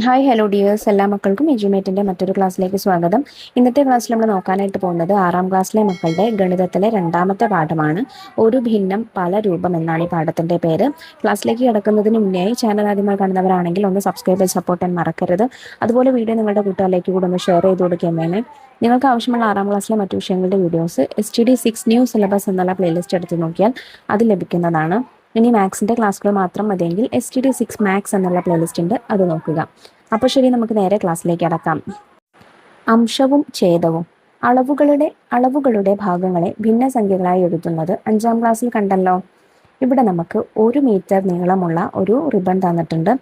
Hi hello dears, എല്ലാ മക്കൾക്കും എജ്യൂമേറ്റിൻ്റെ മറ്റൊരു ക്ലാസ്സിലേക്ക് സ്വാഗതം. ഇന്നത്തെ ക്ലാസ്സിൽ നമ്മൾ നോക്കാനായിട്ട് പോകുന്നത് 6ാം ക്ലാസ്സിലെ മക്കളുടെ ഗണിതത്തിലെ 2ാമത്തെ പാഠമാണ്. ഒരു ഭിന്നം പല രൂപം എന്നാണ് ഈ പാഠത്തിൻ്റെ പേര്. ക്ലാസ്സിലേക്ക് കിടക്കുന്നതിന് മുന്നേ ചാനൽ ആദ്യമായി കാണുന്നവരാണെങ്കിൽ ഒന്ന് സബ്സ്ക്രൈബ് ചെയ്ത് സപ്പോർട്ട് ചെയ്യാൻ മറക്കരുത്. അതുപോലെ വീഡിയോ നിങ്ങളുടെ കൂട്ടുകാരിലേക്ക് കൂടെ ഒന്ന് ഷെയർ ചെയ്ത് കൊടുക്കുകയും വേണം. നിങ്ങൾക്ക് ആവശ്യമുള്ള 6ാം ക്ലാസ്സിലെ മറ്റു വിഷയങ്ങളുടെ വീഡിയോസ് STD6 ന്യൂ സിലബസ് എന്നുള്ള പ്ലേലിസ്റ്റ് എടുത്ത് നോക്കിയാൽ അത് ലഭിക്കുന്നതാണ്. ഇനി മാത്സിൻ്റെ ക്ലാസ്സുകൾ മാത്രം മതിയെങ്കിൽ STD6 മാത്സ് എന്നുള്ള പ്ലേലിസ്റ്റ് ഉണ്ട്, അത് നോക്കുക. അപ്പോൾ ശരി, നമുക്ക് നേരെ ക്ലാസ്സിലേക്ക് അടക്കാം. അംശവും ഛേദവും. അളവുകളുടെ ഭാഗങ്ങളെ ഭിന്നസംഖ്യകളായി എഴുതുന്നത് 5ാം ക്ലാസ്സിൽ കണ്ടല്ലോ. ഇവിടെ നമുക്ക് 1 മീറ്റർ നീളമുള്ള ഒരു റിബൺ തന്നിട്ടുണ്ട്.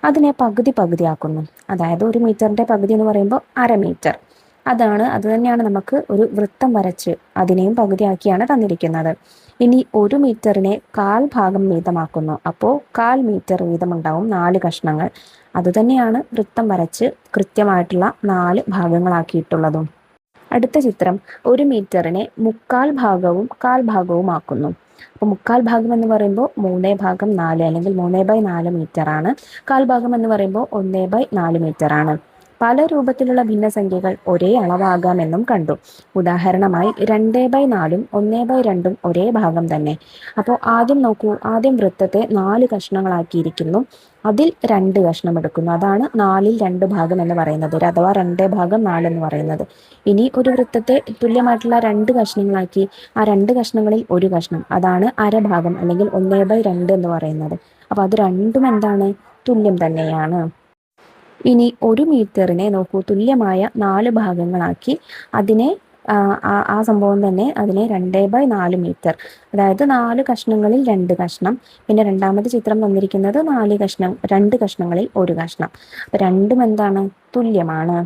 അതിനെ പകുതിയാക്കുന്നു. അതായത് 1 മീറ്ററിൻ്റെ പകുതി എന്ന് പറയുമ്പോൾ 1/2 മീറ്റർ. അത് തന്നെയാണ് നമുക്ക് ഒരു വൃത്തം വരച്ച് അതിനെയും പകുതിയാക്കിയാണ് തന്നിരിക്കുന്നത്. ഇനി 1 മീറ്ററിനെ 1/4 ഭാഗം വീതമാക്കുന്നു. അപ്പോൾ 1/4 മീറ്റർ വീതമുണ്ടാവും 4 കഷ്ണങ്ങൾ. അതുതന്നെയാണ് വൃത്തം വരച്ച് കൃത്യമായിട്ടുള്ള 4 ഭാഗങ്ങളാക്കിയിട്ടുള്ളതും. അടുത്ത ചിത്രം 1 മീറ്ററിനെ 3/4 ഭാഗവും 1/4 ഭാഗവും ആക്കുന്നു. അപ്പോൾ 3/4 ഭാഗം എന്ന് പറയുമ്പോൾ 3/4 അല്ലെങ്കിൽ 3/4 മീറ്റർ ആണ്. 1/4 ഭാഗം എന്ന് പറയുമ്പോൾ 1/4 മീറ്റർ ആണ്. പല രൂപത്തിലുള്ള ഭിന്നസംഖ്യകൾ ഒരേ അളവാകാമെന്നും കണ്ടു. ഉദാഹരണമായി 2/4 1/2 ഒരേ ഭാഗം തന്നെ. അപ്പോൾ ആദ്യം വൃത്തത്തെ 4 കഷ്ണങ്ങളാക്കിയിരിക്കുന്നു. അതിൽ 2 കഷ്ണം എടുക്കുന്നു. അതാണ് 4ൽ 2 ഭാഗം എന്ന് പറയുന്നത്, അഥവാ 2/4 എന്ന് പറയുന്നത്. ഇനി ഒരു വൃത്തത്തെ തുല്യമായിട്ടുള്ള 2 കഷ്ണങ്ങളാക്കി ആ 2 കഷ്ണങ്ങളിൽ 1 കഷ്ണം, അതാണ് 1/2 ഭാഗം അല്ലെങ്കിൽ 1/2 എന്ന് പറയുന്നത്. അപ്പോൾ അത് രണ്ടും എന്താണ്? തുല്യം തന്നെയാണ്. ഇനി 1 മീറ്ററിനെ നോക്കൂ, തുല്യമായ 4 ഭാഗങ്ങളാക്കി അതിനെ ആ സംഭവം തന്നെ അതിനെ 2/4 മീറ്റർ, അതായത് 4 കഷ്ണങ്ങളിൽ 2 കഷ്ണം. പിന്നെ രണ്ടാമത്തെ ചിത്രം തന്നിരിക്കുന്നത് 2 കഷ്ണങ്ങളിൽ 1 കഷ്ണം. അപ്പം രണ്ടും എന്താണ്? തുല്യമാണ്.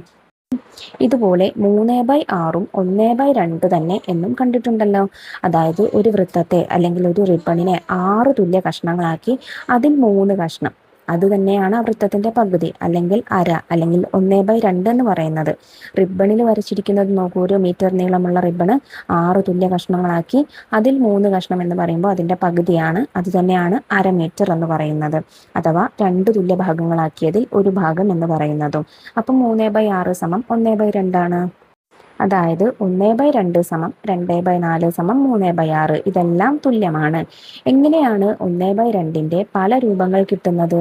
ഇതുപോലെ 3/6 1/2 തന്നെ എന്നും കണ്ടിട്ടുണ്ടല്ലോ. അതായത് ഒരു വൃത്തത്തെ അല്ലെങ്കിൽ ഒരു റിബണിനെ 6 തുല്യ കഷ്ണങ്ങളാക്കി അതിൽ 3 കഷ്ണം, അത് തന്നെയാണ് ആ വൃത്തത്തിൻ്റെ പകുതി അല്ലെങ്കിൽ അര അല്ലെങ്കിൽ 1/2 എന്ന് പറയുന്നത്. റിബണിൽ വരച്ചിരിക്കുന്നത് നോക്കൂ, 1 മീറ്റർ നീളമുള്ള റിബണ് 6 തുല്യ കഷ്ണങ്ങളാക്കി അതിൽ 3 കഷ്ണം എന്ന് പറയുമ്പോൾ അതിൻ്റെ പകുതിയാണ്. അത് തന്നെയാണ് 1/2 മീറ്റർ എന്ന് പറയുന്നത്, അഥവാ 2 തുല്യ ഭാഗങ്ങളാക്കിയതിൽ 1 ഭാഗം എന്ന് പറയുന്നതും. അപ്പം 3/6 = 1/2 ആണ്. അതായത് 1/2 = 2/4 = 3/6. ഇതെല്ലാം തുല്യമാണ്. എങ്ങനെയാണ് 1/2ൻ്റെ പല രൂപങ്ങൾ കിട്ടുന്നത്?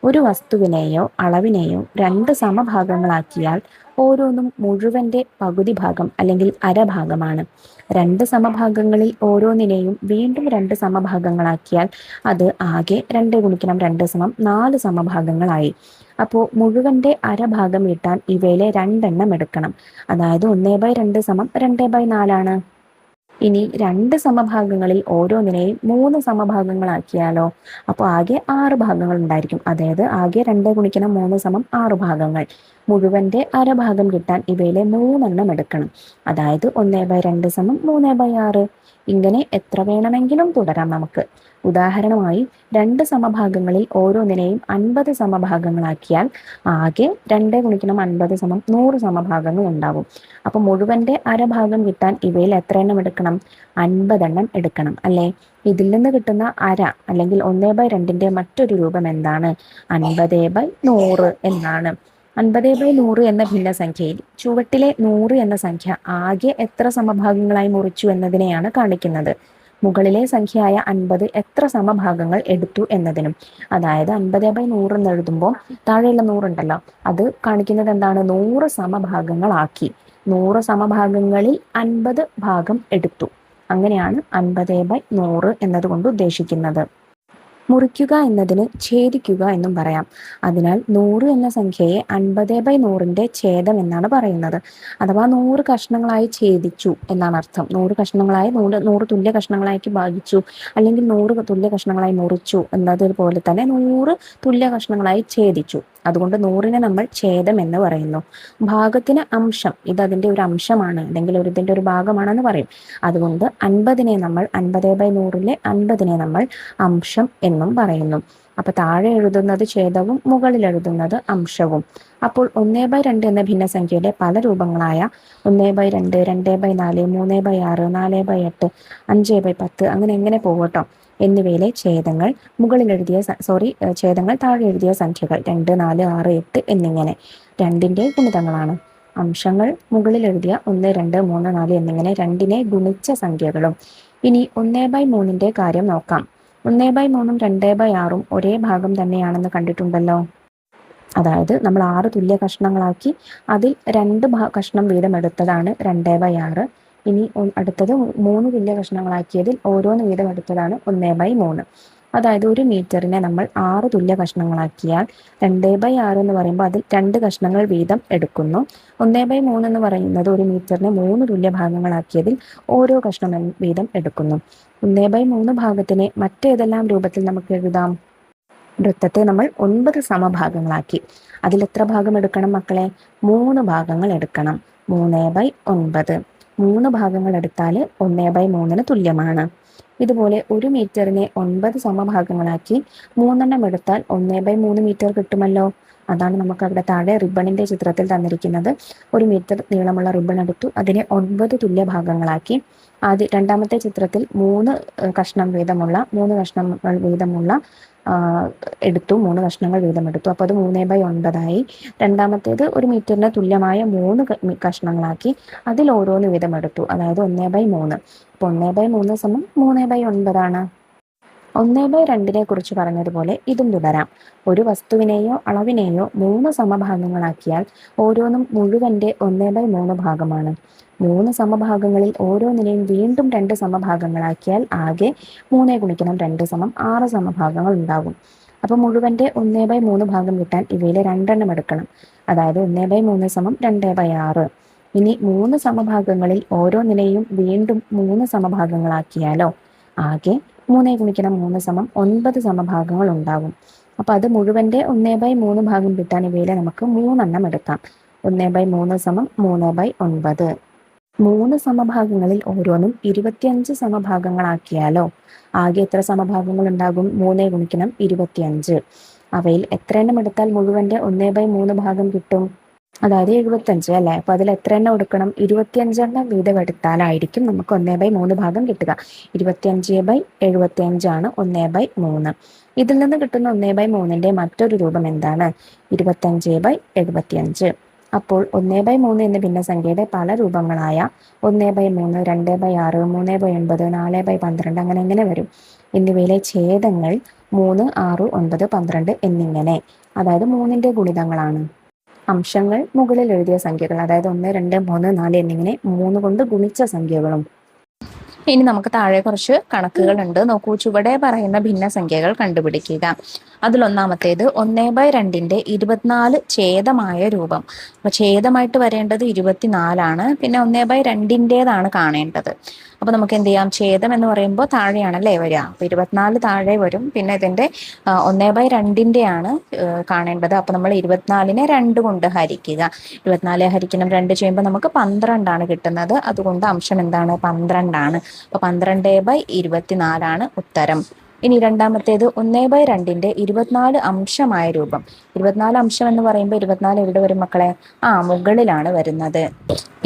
ഒരു വസ്തുവിനെയോ അളവിനെയോ 2 സമഭാഗങ്ങളാക്കിയാൽ ഓരോന്നും മുഴുവൻ്റെ പകുതി ഭാഗം അല്ലെങ്കിൽ അരഭാഗമാണ്. 2 സമഭാഗങ്ങളിൽ ഓരോന്നിനെയും വീണ്ടും 2 സമഭാഗങ്ങളാക്കിയാൽ അത് ആകെ 2 × 2 = 4 സമഭാഗങ്ങളായി. അപ്പോൾ മുഴുവൻ്റെ അരഭാഗം കിട്ടാൻ ഇവയിലെ 2 എണ്ണം എടുക്കണം. അതായത് 1/2 = 2/4 ആണ്. ഇനി 2 സമഭാഗങ്ങളിൽ ഓരോന്നിനെയും 3 സമഭാഗങ്ങളാക്കിയാലോ? അപ്പോൾ ആകെ 6 ഭാഗങ്ങൾ ഉണ്ടായിരിക്കും. അതായത് ആകെ 2 × 3 = 6 ഭാഗങ്ങൾ. മുഴുവൻ്റെ അരഭാഗം കിട്ടാൻ ഇവയിലെ 3 എണ്ണം എടുക്കണം. അതായത് 1/2 = 3/6. ഇങ്ങനെ എത്ര വേണമെങ്കിലും തുടരാം നമുക്ക്. ഉദാഹരണമായി 2 സമഭാഗങ്ങളിൽ ഓരോന്നിനെയും 50 സമഭാഗങ്ങളാക്കിയാൽ ആകെ 2 × 50 = 100 സമഭാഗങ്ങൾ ഉണ്ടാവും. അപ്പോൾ മുഴുവൻ്റെ അരഭാഗം കിട്ടാൻ ഇവയിൽ എത്ര എണ്ണം എടുക്കണം? 50 എണ്ണം എടുക്കണം അല്ലേ? ഇതിൽ നിന്ന് കിട്ടുന്ന അര അല്ലെങ്കിൽ 1/2ൻ്റെ മറ്റൊരു രൂപം എന്താണ്? 50/100 എന്നാണ്. 50/100 എന്ന ഭിന്നസംഖ്യയിൽ ചുവട്ടിലെ 100 എന്ന സംഖ്യ ആകെ എത്ര സമഭാഗങ്ങളായി മുറിച്ചു എന്നതിനെയാണ് കാണിക്കുന്നത്. മുകളിലെ സംഖ്യയായ 50 എത്ര സമഭാഗങ്ങൾ എടുത്തു എന്നതിനും. അതായത് 50/100 എന്ന് എഴുതുമ്പോൾ താഴെയുള്ള 100 ഉണ്ടല്ലോ, അത് കാണിക്കുന്നത് എന്താണ്? 100 സമഭാഗങ്ങളാക്കി. 100 സമഭാഗങ്ങളിൽ 50 ഭാഗം എടുത്തു. അങ്ങനെയാണ് 50/100 എന്നതുകൊണ്ട് ഉദ്ദേശിക്കുന്നത്. മുറിക്കുക എന്നതിന് ഛേദിക്കുക എന്നും പറയാം. അതിനാൽ 100 എന്ന സംഖ്യയെ 50/100ൻ്റെ ഛേദം എന്നാണ് പറയുന്നത്. അഥവാ 100 കഷ്ണങ്ങളായി ഛേദിച്ചു എന്നാണ് അർത്ഥം. 100 കഷ്ണങ്ങളായി 100 തുല്യ കഷ്ണങ്ങളാക്കി ഭാഗിച്ചു അല്ലെങ്കിൽ 100 തുല്യ കഷ്ണങ്ങളായി മുറിച്ചു എന്നതുപോലെ തന്നെ 100 തുല്യ കഷ്ണങ്ങളായി ഛേദിച്ചു. അതുകൊണ്ട് 100നെ നമ്മൾ ഛേദം എന്ന് പറയുന്നു. ഭാഗത്തിന് അംശം, ഇത് അതിൻ്റെ ഒരു അംശമാണ് അല്ലെങ്കിൽ ഇതിൻ്റെ ഒരു ഭാഗമാണെന്ന് പറയും. അതുകൊണ്ട് 50നെ നമ്മൾ 50/100ലെ 50നെ നമ്മൾ അംശം എന്നും പറയുന്നു. അപ്പൊ താഴെ എഴുതുന്നത് ഛേദവും മുകളിൽ എഴുതുന്നത് അംശവും. അപ്പോൾ 1/2 എന്ന ഭിന്നസംഖ്യയുടെ പല രൂപങ്ങളായ 1/2, 2/4, 3/6, 4/8, 5/10 അങ്ങനെ എങ്ങനെ പോകട്ടോ. എന്നിവയിലെ ഛേദങ്ങൾ ഛേദങ്ങൾ താഴെ എഴുതിയ സംഖ്യകൾ 2, 4, 6, 8 എന്നിങ്ങനെ രണ്ടിന്റെ ഗുണിതങ്ങളാണ്. അംശങ്ങൾ മുകളിൽ എഴുതിയ 1, 2, 3, 4 എന്നിങ്ങനെ രണ്ടിനെ ഗുണിച്ച സംഖ്യകളും. ഇനി 1/3 കാര്യം നോക്കാം. 1/3 2/6 ഒരേ ഭാഗം തന്നെയാണെന്ന് കണ്ടിട്ടുണ്ടല്ലോ. അതായത് നമ്മൾ 6 തുല്യ കഷ്ണങ്ങളാക്കി അതിൽ 2 കഷ്ണം വീതം എടുത്തതാണ് 2/6. ഇനി അടുത്തത് 3 തുല്യ കഷ്ണങ്ങളാക്കിയതിൽ ഓരോന്ന് വീതം എടുത്തതാണ് 1/3. അതായത് 1 മീറ്ററിനെ നമ്മൾ 6 തുല്യ കഷ്ണങ്ങളാക്കിയാൽ 2/6 എന്ന് പറയുമ്പോൾ അതിൽ 2 കഷ്ണങ്ങൾ വീതം എടുക്കുന്നു. 1/3 എന്ന് പറയുന്നത് 1 മീറ്ററിനെ 3 തുല്യ ഭാഗങ്ങളാക്കിയതിൽ ഓരോ കഷ്ണം വീതം എടുക്കുന്നു. 1/3 ഭാഗത്തിനെ മറ്റേതെല്ലാം രൂപത്തിൽ നമുക്ക് എഴുതാം? വൃത്തത്തെ നമ്മൾ 9 സമഭാഗങ്ങളാക്കി. അതിൽ എത്ര ഭാഗം എടുക്കണം മക്കളെ? 3 ഭാഗങ്ങൾ എടുക്കണം. 3/9. 3 ഭാഗങ്ങൾ എടുത്താൽ 1/3 തുല്യമാണ്. ഇതുപോലെ 1 മീറ്ററിനെ 9 സമഭാഗങ്ങളാക്കി 3 എടുത്താൽ 1/3 മീറ്റർ കിട്ടുമല്ലോ. അതാണ് നമുക്ക് അവിടെ താഴെ റിബണിന്റെ ചിത്രത്തിൽ തന്നിരിക്കുന്നത്. 1 മീറ്റർ നീളമുള്ള റിബൺ എടുത്തു, അതിനെ 9 തുല്യ ഭാഗങ്ങളാക്കി. രണ്ടാമത്തെ ചിത്രത്തിൽ 3 കഷ്ണങ്ങൾ വീതമുള്ള എടുത്തു, 3 കഷ്ണങ്ങൾ വീതം എടുത്തു. അപ്പോൾ അത് 3/9 ആയി. രണ്ടാമത്തേത് 1 മീറ്ററിന് തുല്യമായ 3 കഷ്ണങ്ങളാക്കി അതിൽ ഓരോന്ന് വീതം എടുത്തു, അതായത് 1/3. അപ്പോൾ 1/3 സമം 3/9 ആണ്. 1/2 കുറിച്ച് പറഞ്ഞതുപോലെ ഇതും തുടരാം. ഒരു വസ്തുവിനെയോ അളവിനെയോ 3 സമഭാഗങ്ങളാക്കിയാൽ ഓരോന്നും മുഴുവന്റെ 1/3 ഭാഗമാണ്. 3 സമഭാഗങ്ങളിൽ ഓരോന്നിനെയും വീണ്ടും 2 സമഭാഗങ്ങളാക്കിയാൽ ആകെ 3 ഗുണിക്കണം 2 സമം 6 സമഭാഗങ്ങൾ ഉണ്ടാകും. അപ്പോൾ മുഴുവന്റെ 1/3 ഭാഗം കിട്ടാൻ ഇവയിലെ 2 എടുക്കണം. അതായത് 1/3 സമം 2/6. ഇനി 3 സമഭാഗങ്ങളിൽ ഓരോന്നിനെയും വീണ്ടും 3 സമഭാഗങ്ങളാക്കിയാലോ ആകെ 3 ഗുണിക്കണം 3 സമം 9 സമഭാഗങ്ങൾ ഉണ്ടാകും. അപ്പൊ അത് മുഴുവന്റെ 1/3 ഭാഗം കിട്ടാൻ ഇവയിലെ നമുക്ക് 3 എടുക്കാം. 1/3 സമം 3/9. 3 സമഭാഗങ്ങളിൽ ഓരോന്നും 25 സമഭാഗങ്ങളാക്കിയാലോ ആകെ എത്ര സമഭാഗങ്ങൾ ഉണ്ടാകും? 3 ഗുണിക്കണം 25. അവയിൽ എത്ര എണ്ണം എടുത്താൽ മുഴുവന്റെ 1/3 ഭാഗം കിട്ടും? അതായത് 75 അല്ലേ. അപ്പൊ അതിൽ എത്ര എണ്ണം എടുക്കണം? 25 വീതം എടുത്താലായിരിക്കും നമുക്ക് 1/3 ഭാഗം കിട്ടുക. 25/75 ആണ് 1/3. ഇതിൽ നിന്ന് കിട്ടുന്ന 1/3 മറ്റൊരു രൂപം എന്താണ്? 25/75. അപ്പോൾ 1/3 എന്ന ഭിന്നസംഖ്യയുടെ പല രൂപങ്ങളായ 1/3, 2/6, 3/9, 4/12 അങ്ങനെ വരും. എന്നിവയിലെ ഛേദങ്ങൾ 3, 6, 9, 12 എന്നിങ്ങനെ, അതായത് 3ന്റെ ഗുണിതങ്ങളാണ്. അംശങ്ങൾ മുകളിൽ എഴുതിയ സംഖ്യകൾ, അതായത് 1, 2, 3, 4 എന്നിങ്ങനെ 3 കൊണ്ട് ഗുണിച്ച സംഖ്യകളും. ഇനി നമുക്ക് താഴെ കുറച്ച് കണക്കുകൾ ഉണ്ട്. നോക്കൂ, ചുവടെ പറയുന്ന ഭിന്നസംഖ്യകൾ കണ്ടുപിടിക്കുക. അതിലൊന്നാമത്തേത് 1/2 24 ഛേദമായ രൂപം. അപ്പൊ ഛേദമായിട്ട് വരേണ്ടത് 24 പിന്നെ 1/2 കാണേണ്ടത്. അപ്പൊ നമുക്ക് എന്ത് ചെയ്യാം? ഛേദം എന്ന് പറയുമ്പോൾ താഴെയാണല്ലേ വരിക. അപ്പൊ 24 താഴെ വരും. പിന്നെ ഇതിന്റെ 1/2 കാണേണ്ടത്. അപ്പൊ നമ്മൾ 24നെ 2 കൊണ്ട് ഹരിക്കുക. 24 ഹരിക്കണം 2 ചെയ്യുമ്പോൾ നമുക്ക് 12 കിട്ടുന്നത്. അതുകൊണ്ട് അംശം എന്താണ്? 12. അപ്പൊ 12/24 ഉത്തരം. ഇനി രണ്ടാമത്തേത് 1/2 24 അംശമായ രൂപം. 24 അംശം എന്ന് പറയുമ്പോൾ 24 എവിടെ വരും മക്കളെ? മുകളിലാണ് വരുന്നത്.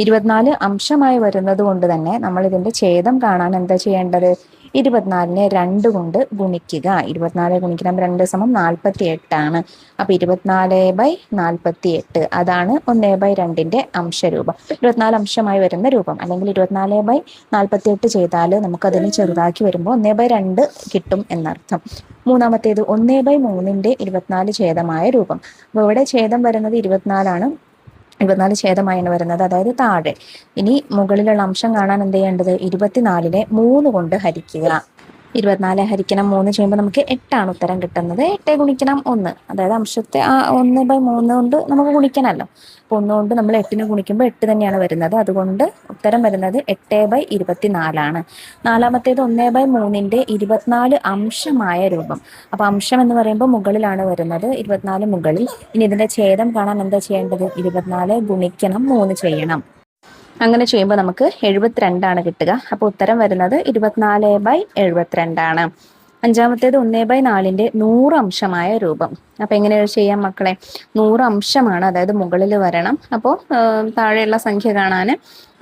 24 അംശമായി വരുന്നത് കൊണ്ട് തന്നെ നമ്മൾ ഇതിന്റെ ഛേദം കാണാൻ എന്താ ചെയ്യേണ്ടത്? 24നെ 2 കൊണ്ട് ഗുണിക്കുക. 24 ഗുണിക്കണം 2 സമം 48. അപ്പൊ 24/48 അതാണ് 1/2 അംശരൂപം. 24 അംശമായി വരുന്ന രൂപം. അല്ലെങ്കിൽ 24/48 ചെയ്താൽ നമുക്കതിന് ചെറുതാക്കി വരുമ്പോൾ 1/2 കിട്ടും എന്നർത്ഥം. മൂന്നാമത്തേത് 1/3 24 ഛേദമായ രൂപം. അപ്പൊ ഇവിടെ ഛേദം വരുന്നത് 24 ഛേദമായാണ് വരുന്നത്, അതായത് താഴെ. ഇനി മുകളിലുള്ള അംശം കാണാൻ എന്ത് ചെയ്യേണ്ടത്? 24നെ 3 കൊണ്ട് ഹരിക്കുക. 24 ഹരിക്കണം 3 ചെയ്യുമ്പോൾ നമുക്ക് 8 ഉത്തരം കിട്ടുന്നത്. 8 ഗുണിക്കണം 1, അതായത് അംശത്തെ 1/3 കൊണ്ട് നമുക്ക് ഗുണിക്കണമല്ലോ. അപ്പൊ 1 കൊണ്ട് നമ്മൾ 8നെ ഗുണിക്കുമ്പോൾ 8 തന്നെയാണ് വരുന്നത്. അതുകൊണ്ട് ഉത്തരം വരുന്നത് 8/24. നാലാമത്തേത് 1/3 24 അംശമായ രൂപം. അപ്പൊ അംശം എന്ന് പറയുമ്പോൾ മുകളിലാണ് വരുന്നത്, 24 മുകളിൽ. ഇനി ഇതിന്റെ ഛേദം കാണാൻ എന്താ ചെയ്യേണ്ടത്? 24 ഗുണിക്കണം 3 ചെയ്യണം. അങ്ങനെ ചെയ്യുമ്പോൾ നമുക്ക് 72 കിട്ടുക. അപ്പോൾ ഉത്തരം വരുന്നത് 24/72. അഞ്ചാമത്തേത് 1/4ന്റെ 100 അംശമായ രൂപം. അപ്പൊ എങ്ങനെ ചെയ്യാം മക്കളെ? 100 അംശമാണ്, അതായത് മുകളിൽ വരണം. അപ്പോൾ താഴെയുള്ള സംഖ്യ കാണാൻ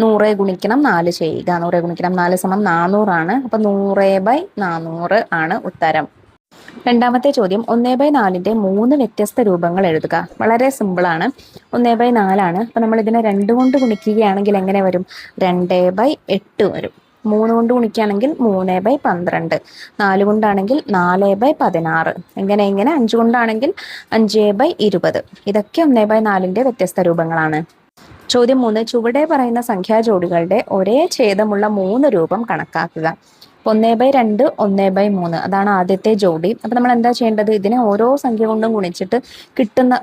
100 ഗുണിക്കണം 4 ചെയ്യുക. 100 ഗുണിക്കണം 4 സമം 400 ആണ്. അപ്പൊ 100/400 ആണ് ഉത്തരം. രണ്ടാമത്തെ ചോദ്യം 1/4ന്റെ 3 വ്യത്യസ്ത രൂപങ്ങൾ എഴുതുക. വളരെ സിമ്പിൾ ആണ്. 1/4 ആണ്. അപ്പൊ നമ്മൾ ഇതിനെ 2 കൊണ്ട് ഗുണിക്കുകയാണെങ്കിൽ എങ്ങനെ വരും? 2/8 വരും. 3 കൊണ്ട് ഗുണിക്കുകയാണെങ്കിൽ 3/12, 4 കൊണ്ടാണെങ്കിൽ 4/16, ഇങ്ങനെ 5 കൊണ്ടാണെങ്കിൽ 5/20. ഇതൊക്കെ 1/4ന്റെ വ്യത്യസ്ത രൂപങ്ങളാണ്. ചോദ്യം 3, ചുവടെ പറയുന്ന സംഖ്യാജോഡികളുടെ ഒരേ ഛേദമുള്ള 3 രൂപം കണക്കാക്കുക. 1/2, 1/3 അതാണ് ആദ്യത്തെ ജോഡി. അപ്പൊ നമ്മൾ എന്താ ചെയ്യേണ്ടത്? ഇതിനെ ഓരോ സംഖ്യ കൊണ്ടും ഗുണിച്ചിട്ട് കിട്ടുന്ന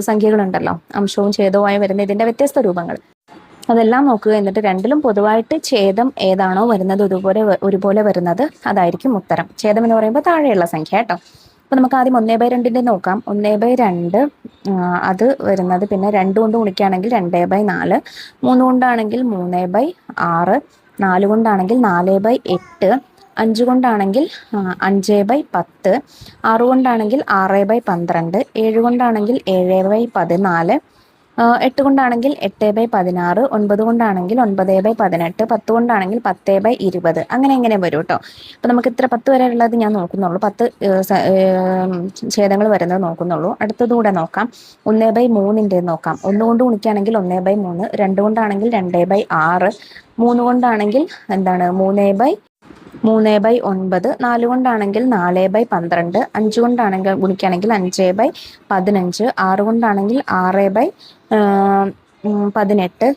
സംഖ്യകളുണ്ടല്ലോ, അംശവും ഛേദവുമായി വരുന്ന ഇതിന്റെ വ്യത്യസ്ത രൂപങ്ങൾ, അതെല്ലാം നോക്കുക. എന്നിട്ട് രണ്ടിലും പൊതുവായിട്ട് ഛേദം ഏതാണോ വരുന്നത് ഒരുപോലെ വരുന്നത് അതായിരിക്കും ഉത്തരം. ഛേദം എന്ന് പറയുമ്പോൾ താഴെയുള്ള സംഖ്യ കേട്ടോ. അപ്പൊ നമുക്ക് ആദ്യം 1/2ന്റെ നോക്കാം. 1/2 അത് വരുന്നത്, പിന്നെ 2 കൊണ്ട് ഗുണിക്കുകയാണെങ്കിൽ 2/4, 3 കൊണ്ടാണെങ്കിൽ 3/6, 4 കൊണ്ടാണെങ്കിൽ 4/8, 5 കൊണ്ടാണെങ്കിൽ 5/10, 6 കൊണ്ടാണെങ്കിൽ 6/12, 7 കൊണ്ടാണെങ്കിൽ 7/14, 8 കൊണ്ടാണെങ്കിൽ 8/16, 9 കൊണ്ടാണെങ്കിൽ 9/18, 10 കൊണ്ടാണെങ്കിൽ 10/20, അങ്ങനെ വരും കേട്ടോ. അപ്പൊ നമുക്ക് ഇത്ര 10 വരെ ഉള്ളത് ഞാൻ നോക്കുന്നുള്ളൂ. 10 ഛേദങ്ങൾ വരുന്നത് നോക്കുന്നുള്ളൂ. അടുത്തതുകൂടെ നോക്കാം. 1/3ന്റെ നോക്കാം. 1 കൊണ്ട് ഗുണിക്കുകയാണെങ്കിൽ 1/3, 2 കൊണ്ടാണെങ്കിൽ 2/6, 3 കൊണ്ടാണെങ്കിൽ എന്താണ് 3/9, 4 കൊണ്ടാണെങ്കിൽ 4/12, 5 കൊണ്ടാണെങ്കിൽ ഗുണിക്കുകയാണെങ്കിൽ 5/15, 6 കൊണ്ടാണെങ്കിൽ 6/18,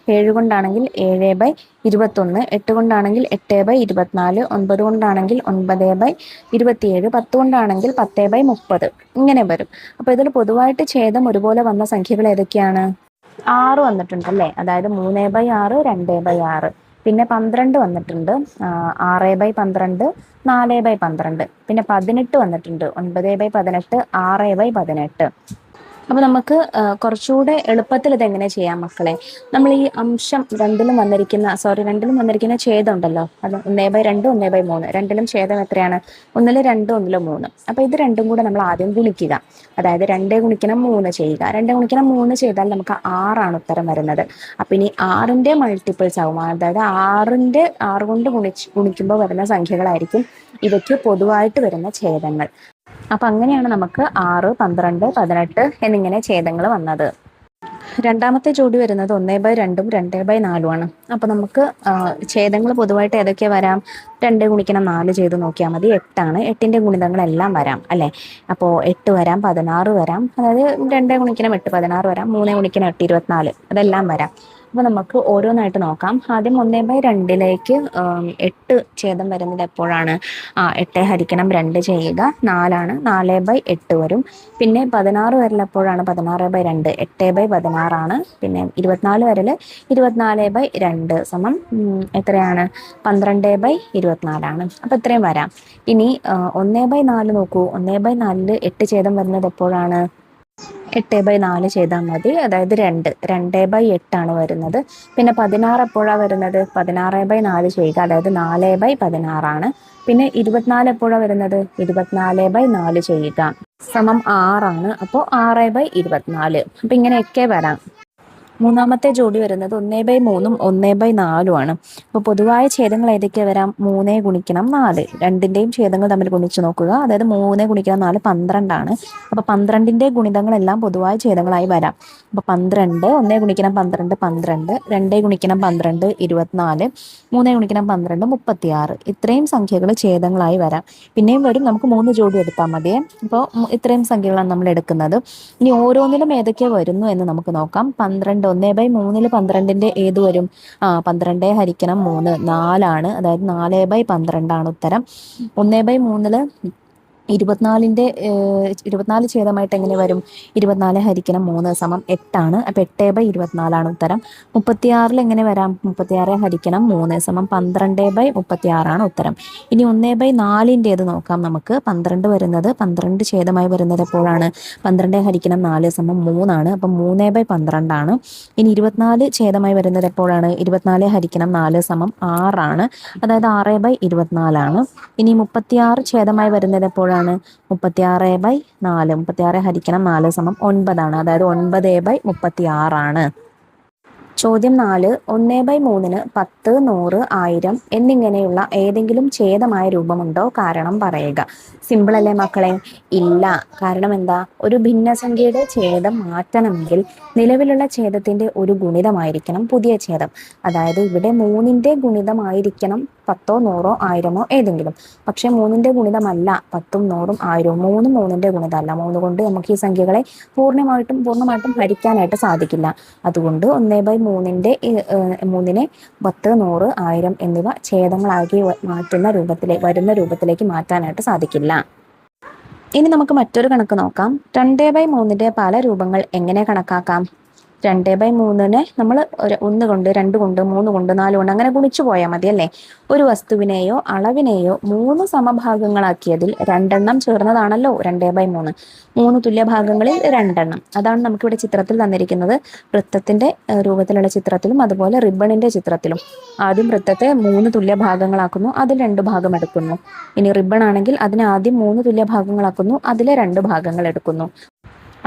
7 കൊണ്ടാണെങ്കിൽ 7/21, 8 കൊണ്ടാണെങ്കിൽ 8/24, 9 കൊണ്ടാണെങ്കിൽ 9/27, 10 കൊണ്ടാണെങ്കിൽ 10/30, ഇങ്ങനെ വരും. അപ്പൊ ഇതിൽ പൊതുവായിട്ട് ഛേദം ഒരുപോലെ വന്ന സംഖ്യകൾ ഏതൊക്കെയാണ്? 6 വന്നിട്ടുണ്ട് അല്ലേ, അതായത് 3/6, 2/6. പിന്നെ 12 വന്നിട്ടുണ്ട്, 6/12, 4/12. പിന്നെ 18 വന്നിട്ടുണ്ട്, 9/18, 6/18. അപ്പൊ നമുക്ക് കുറച്ചുകൂടെ എളുപ്പത്തിൽ ഇതെങ്ങനെ ചെയ്യാം മക്കളെ? നമ്മൾ ഈ അംശം രണ്ടിലും വന്നിരിക്കുന്ന ഛേദം ഉണ്ടല്ലോ, അത് 1/2, 1/3. രണ്ടിലും ഛേദം എത്രയാണ്? 1 2, 1 3. അപ്പൊ ഇത് രണ്ടും കൂടെ നമ്മൾ ആദ്യം ഗുണിക്കുക. അതായത് 2 ഗുണിക്കണം 3 ചെയ്യുക. 2 ഗുണിക്കണം 3 ചെയ്താൽ നമുക്ക് 6 ആണ് ഉത്തരം വരുന്നത്. അപ്പൊ ഇനി 6ന്റെ മൾട്ടിപ്പിൾസ് ആവും, അതായത് 6 കൊണ്ട് ഗുണിക്കുമ്പോൾ വരുന്ന സംഖ്യകളായിരിക്കും ഇവയ്ക്ക് പൊതുവായിട്ട് വരുന്ന ഛേദങ്ങൾ. അപ്പൊ അങ്ങനെയാണ് നമുക്ക് 6, 12, 18 എന്നിങ്ങനെ ഛേദങ്ങൾ വന്നത്. രണ്ടാമത്തെ ജോഡി വരുന്നത് 1/2ഉം 2/4 ആണ്. അപ്പൊ നമുക്ക് ഛേദങ്ങൾ പൊതുവായിട്ട് ഏതൊക്കെ വരാം? 2 ഗുണിക്കണം 4 ചെയ്ത് നോക്കിയാൽ മതി, 8 ആണ്. 8ന്റെ ഗുണിതങ്ങളെല്ലാം വരാം അല്ലെ. അപ്പോൾ 8 വരാം, 16 വരാം, അതായത് 2 ഗുണിക്കണം 8 16 വരാം, 3 ഗുണിക്കണം 8 24, അതെല്ലാം വരാം. അപ്പൊ നമുക്ക് ഓരോന്നായിട്ട് നോക്കാം. ആദ്യം 1/2ലേക്ക് 8 ഛേദം വരുന്നത് എപ്പോഴാണ്? 8 ഹരിക്കണം 2 ചെയ്യുക, 4 ആണ്, 4/8 വരും. പിന്നെ 16 വരൽ എപ്പോഴാണ്? 16/2, 8/16 ആണ്. പിന്നെ 24 വരൽ 24/2 സമം എത്രയാണ്? 12/24 ആണ്. അപ്പൊ ഇത്രയും വരാം. ഇനി 1/4 നോക്കൂ. 1/4 8 ഛേദം വരുന്നത് എപ്പോഴാണ്? 8/4 ചെയ്താൽ മതി, അതായത് 2/8 ആണ് വരുന്നത്. പിന്നെ 16 എപ്പോഴാണ് വരുന്നത്? 16/4 ചെയ്യുക, അതായത് 4/16 ആണ്. പിന്നെ 24 എപ്പോഴാണ് വരുന്നത്? 24/4 ചെയ്യുക, സമം 6 ആണ്. അപ്പോൾ 6/24. അപ്പൊ ഇങ്ങനെയൊക്കെ വരാം. മൂന്നാമത്തെ ജോഡി വരുന്നത് 1/3ഉം 1/4ഉം ആണ്. അപ്പോൾ പൊതുവായ ഛേദങ്ങൾ ഏതൊക്കെ വരാം? 3 ഗുണിക്കണം 4. രണ്ടിന്റെയും ഛേദങ്ങൾ തമ്മിൽ ഗുണിച്ച് നോക്കുക. അതായത് 3 ഗുണിക്കണം 4 12 ആണ്. അപ്പൊ 12ന്റെ ഗുണിതങ്ങളെല്ലാം പൊതുവായ ഛേദങ്ങളായി വരാം. അപ്പൊ 12, 1 ഗുണിക്കണം 12 12, 2 ഗുണിക്കണം 12 24, 3 ഗുണിക്കണം 12 36. ഇത്രയും സംഖ്യകൾ ഛേദങ്ങളായി വരാം. പിന്നെയും വരും, നമുക്ക് 3 ജോഡി എടുത്താൽ മതിയേ. അപ്പോൾ ഇത്രയും സംഖ്യകളാണ് നമ്മൾ എടുക്കുന്നത്. ഇനി ഓരോന്നിലും ഏതൊക്കെ വരുന്നു എന്ന് നമുക്ക് നോക്കാം. 12, 1/3 12ന്റെ ഏത് വരും? 12 ഹരിക്കണം 3 4 ആണ്, അതായത് 4/12 ആണ് ഉത്തരം. 1/3 ഇരുപത്തിനാല് ഛേദമായിട്ട് എങ്ങനെ വരും? 24 ഹരിക്കണം 3 സമം 8 അപ്പൊ 8/24 ഉത്തരം. 36 എങ്ങനെ വരാം? 36 ഹരിക്കണം 3 സമം 12/36 ഉത്തരം. ഇനി 1/4 നോക്കാം നമുക്ക്. 12 വരുന്നത് 12 ഛേദമായി വരുന്നത് എപ്പോഴാണ്? 12 ഹരിക്കണം 4 സമം 3 അപ്പം 3/12 ഇനി 24 ഛേദമായി വരുന്നത് എപ്പോഴാണ്? 24 ഹരിക്കണം 4 സമം 6 അതായത് 6/24 ഇനി 36 ഛേദമായി വരുന്നത് എപ്പോഴാണ്? 36/4 36 ഹരിക്കണം 4 സമം 9 അതായത് 9/36 ചോദ്യം 4. 1/3 10, 100, 1000 എന്നിങ്ങനെയുള്ള ഏതെങ്കിലും ഛേദമായ രൂപമുണ്ടോ? കാരണം പറയുക. സിമ്പിൾ അല്ലേ മക്കളെ? ഇല്ല. കാരണം എന്താ? ഒരു ഭിന്നസംഖ്യയുടെ ഛേദം മാറ്റണമെങ്കിൽ നിലവിലുള്ള ഛേദത്തിന്റെ ഒരു ഗുണിതമായിരിക്കണം പുതിയ ഛേദം. അതായത് ഇവിടെ 3ന്റെ ഗുണിതമായിരിക്കണം 10, 100, 1000 ഏതെങ്കിലും. പക്ഷെ 3ന്റെ ഗുണിതമല്ല 10, 100, 1000. 3ന്റെ ഗുണിതമല്ല. 3 കൊണ്ട് നമുക്ക് ഈ സംഖ്യകളെ പൂർണ്ണമായിട്ടും ഹരിക്കാനായിട്ട് സാധിക്കില്ല. അതുകൊണ്ട് 1/3ന്റെ 3നെ 10, 100, 1000 എന്നിവ ഛേദങ്ങളാക്കി വരുന്ന രൂപത്തിലേക്ക് മാറ്റാനായിട്ട് സാധിക്കില്ല. ഇനി നമുക്ക് മറ്റൊരു കണക്ക് നോക്കാം. 2/3ന്റെ പല രൂപങ്ങൾ എങ്ങനെ കണക്കാക്കാം? 2/3നെ നമ്മൾ 1 കൊണ്ട്, 2 കൊണ്ട്, 3 കൊണ്ട്, 4 കൊണ്ട് അങ്ങനെ ഗുണിച്ചു പോയാൽ മതി അല്ലേ? ഒരു വസ്തുവിനെയോ അളവിനെയോ 3 സമഭാഗങ്ങളാക്കിയതിൽ 2 ചേർന്നതാണല്ലോ 2/3. 3 തുല്യ ഭാഗങ്ങളിൽ 2. അതാണ് നമുക്കിവിടെ ചിത്രത്തിൽ തന്നിരിക്കുന്നത്. വൃത്തത്തിന്റെ രൂപത്തിലുള്ള ചിത്രത്തിലും അതുപോലെ റിബണിന്റെ ചിത്രത്തിലും. ആദ്യം വൃത്തത്തെ 3 തുല്യ ഭാഗങ്ങളാക്കുന്നു, അതിൽ 2 ഭാഗം എടുക്കുന്നു. ഇനി റിബൺ ആണെങ്കിൽ അതിനെ ആദ്യം 3 തുല്യ ഭാഗങ്ങളാക്കുന്നു, അതിലെ 2 ഭാഗങ്ങൾ എടുക്കുന്നു.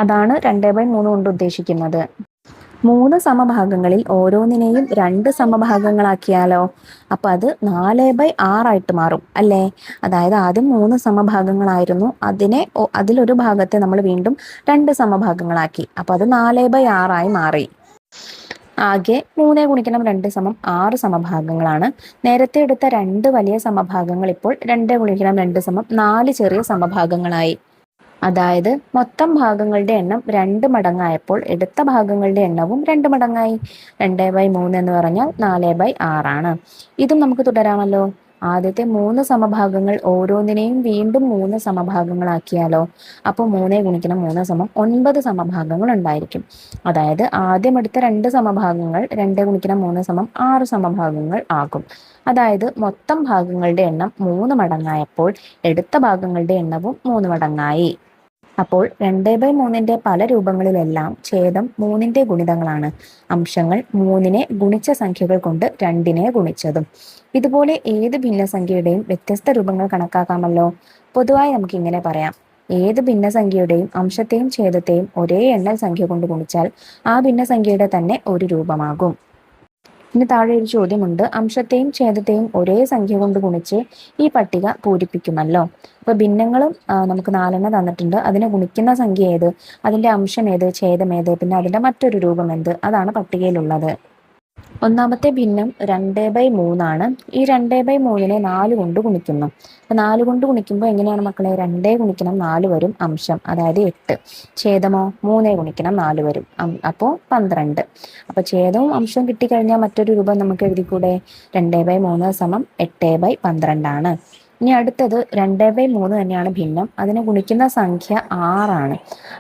അതാണ് 2/3 കൊണ്ട് ഉദ്ദേശിക്കുന്നത്. 3 സമഭാഗങ്ങളിൽ ഓരോന്നിനെയും 2 സമഭാഗങ്ങളാക്കിയാലോ? അപ്പൊ അത് 4/6 മാറും അല്ലേ? അതായത് ആദ്യം 3 സമഭാഗങ്ങളായിരുന്നു, അതിലൊരു ഭാഗത്തെ നമ്മൾ വീണ്ടും 2 സമഭാഗങ്ങളാക്കി. അപ്പൊ അത് 4/6 മാറി. ആകെ 3 ഗുണിക്കണം 2 സമം 6 സമഭാഗങ്ങളാണ്. നേരത്തെ എടുത്ത 2 വലിയ സമഭാഗങ്ങൾ ഇപ്പോൾ 2 ഗുണിക്കണം 2 സമം 4 ചെറിയ സമഭാഗങ്ങളായി. അതായത് മൊത്തം ഭാഗങ്ങളുടെ എണ്ണം 2 മടങ്ങായപ്പോൾ എടുത്ത ഭാഗങ്ങളുടെ എണ്ണവും 2 മടങ്ങായി. 2/3 എന്ന് പറഞ്ഞാൽ 4/6 ഇതും നമുക്ക് തുടരാമല്ലോ. ആദ്യത്തെ 3 സമഭാഗങ്ങൾ ഓരോന്നിനെയും വീണ്ടും 3 സമഭാഗങ്ങളാക്കിയാലോ? അപ്പോൾ 3 ഗുണിക്കണം 3 സമം 9 സമഭാഗങ്ങൾ ഉണ്ടായിരിക്കും. അതായത് ആദ്യം എടുത്ത 2 സമഭാഗങ്ങൾ 2 ഗുണിക്കണം 3 സമം 6 സമഭാഗങ്ങൾ ആകും. അതായത് മൊത്തം ഭാഗങ്ങളുടെ എണ്ണം 3 മടങ്ങായപ്പോൾ എടുത്ത ഭാഗങ്ങളുടെ എണ്ണവും 3 മടങ്ങായി. അപ്പോൾ 2/3ന്റെ പല രൂപങ്ങളിലെല്ലാം ഛേദം 3ന്റെ ഗുണിതങ്ങളാണ്. അംശങ്ങൾ 3നെ ഗുണിച്ച സംഖ്യകൾ കൊണ്ട് 2നെ ഗുണിച്ചതും. ഇതുപോലെ ഏത് ഭിന്നസംഖ്യയുടെയും വ്യത്യസ്ത രൂപങ്ങൾ കണക്കാക്കാമല്ലോ. പൊതുവായി നമുക്ക് ഇങ്ങനെ പറയാം. ഏത് ഭിന്നസംഖ്യയുടെയും അംശത്തെയും ഛേദത്തെയും ഒരേ എണ്ണൽ സംഖ്യ കൊണ്ട് ഗുണിച്ചാൽ ആ ഭിന്നസംഖ്യയുടെ തന്നെ ഒരു രൂപമാകും. ഇനി താഴെ ഒരു ചോദ്യമുണ്ട്. അംശത്തെയും ഛേദത്തെയും ഒരേ സംഖ്യ കൊണ്ട് ഗുണിച്ച് ഈ പട്ടിക പൂരിപ്പിക്കുമല്ലോ. അപ്പൊ ഭിന്നങ്ങളും നമുക്ക് 4 തന്നിട്ടുണ്ട്. അതിനെ ഗുണിക്കുന്ന സംഖ്യ ഏത്, അതിന്റെ അംശം ഏത്, ഛേദം ഏത്, പിന്നെ അതിന്റെ മറ്റൊരു രൂപം എന്ത്, അതാണ് പട്ടികയിലുള്ളത്. ഒന്നാമത്തെ ഭിന്നം 2/3 ഈ 2/3നെ 4 കൊണ്ട് ഗുണിക്കുന്നു. അപ്പൊ 4 കൊണ്ട് ഗുണിക്കുമ്പോൾ എങ്ങനെയാണ് മക്കളെ? 2 ഗുണിക്കണം 4 വരും അംശം, അതായത് 8. ഛേദമോ 3 ഗുണിക്കണം 4 വരും, അപ്പോൾ 12. അപ്പൊ ഛേദവും അംശവും കിട്ടിക്കഴിഞ്ഞാൽ മറ്റൊരു രൂപം നമുക്ക് എഴുതിക്കൂടെ? 2/3 സമം 8/12. ഇനി അടുത്തത് 2/3 തന്നെയാണ് ഭിന്നം. അതിനെ ഗുണിക്കുന്ന സംഖ്യ 6.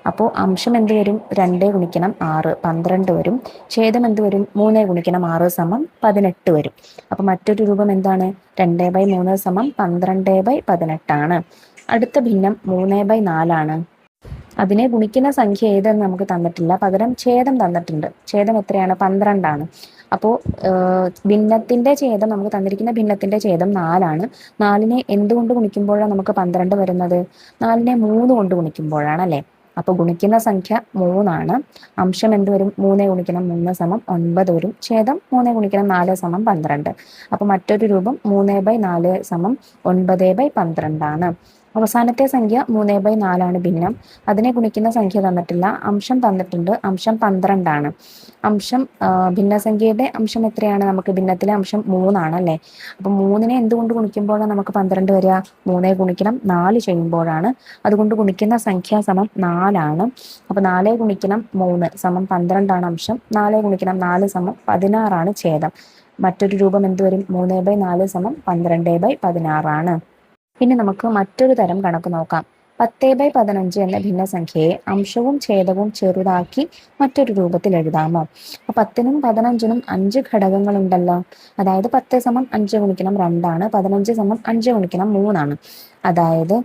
അപ്പോൾ അംശം എന്ത് വരും? 2 ഗുണിക്കണം 6 12 വരും. ഛേദം എന്ത് വരും? 3 ഗുണിക്കണം 6 സമം 18 വരും. അപ്പൊ മറ്റൊരു രൂപം എന്താണ്? 2/3 സമം 12/18. അടുത്ത ഭിന്നം 3/4. അതിനെ ഗുണിക്കുന്ന സംഖ്യ ഏതെന്ന് നമുക്ക് തന്നിട്ടില്ല, പകരം ഛേദം തന്നിട്ടുണ്ട്. ഛേദം എത്രയാണ്? 12. അപ്പോൾ ഭിന്നത്തിന്റെ ഛേദം നമുക്ക് തന്നിരിക്കുന്ന ഭിന്നത്തിന്റെ ഛേദം 4. 4നെ എന്തുകൊണ്ട് ഗുണിക്കുമ്പോഴാണ് നമുക്ക് 12 വരുന്നത്? 4നെ 3 കൊണ്ട് ഗുണിക്കുമ്പോഴാണ് അല്ലേ? അപ്പോൾ ഗുണിക്കുന്ന സംഖ്യ 3. അംശം എന്ത് വരും? 3 ഗുണിക്കണം 3 സമം 9 വരും. ഛേദം 3 ഗുണിക്കണം 4 സമം 12. അപ്പോൾ മറ്റൊരു രൂപം 3/4 സമം 9/12. അവസാനത്തെ സംഖ്യ 3/4 ഭിന്നം. അതിനെ ഗുണിക്കുന്ന സംഖ്യ തന്നിട്ടില്ല, അംശം തന്നിട്ടുണ്ട്. അംശം 12. അംശം ഭിന്നസംഖ്യയുടെ അംശം എത്രയാണ്? നമുക്ക് ഭിന്നത്തിലെ അംശം 3 അല്ലേ? അപ്പൊ 3നെ എന്തുകൊണ്ട് ഗുണിക്കുമ്പോഴാണ് നമുക്ക് 12 വരിക? 3 ഗുണിക്കണം 4 ചെയ്യുമ്പോഴാണ്. അതുകൊണ്ട് ഗുണിക്കുന്ന സംഖ്യ സമം 4. അപ്പൊ 4 ഗുണിക്കണം 3 സമം 12 അംശം. 4 ഗുണിക്കണം 4 സമം 16 ഛേദം. മറ്റൊരു രൂപം എന്ത് വരും? 3/4 സമം 12/16. ഇനി നമുക്ക് മറ്റൊരു തരം കണക്ക് നോക്കാം. 10/15 എന്ന ഭിന്നസംഖ്യയെ അംശവും ഛേദവും ചെറുതാക്കി മറ്റൊരു രൂപത്തിൽ എഴുതാമോ? അപ്പൊ 10നും 15നും 5 ഘടകങ്ങളുണ്ടല്ലോ. അതായത് 10 സമം 5 ഗുണിക്കണം 2 15 സമം 5 ഗുണിക്കണം 3 അതായത്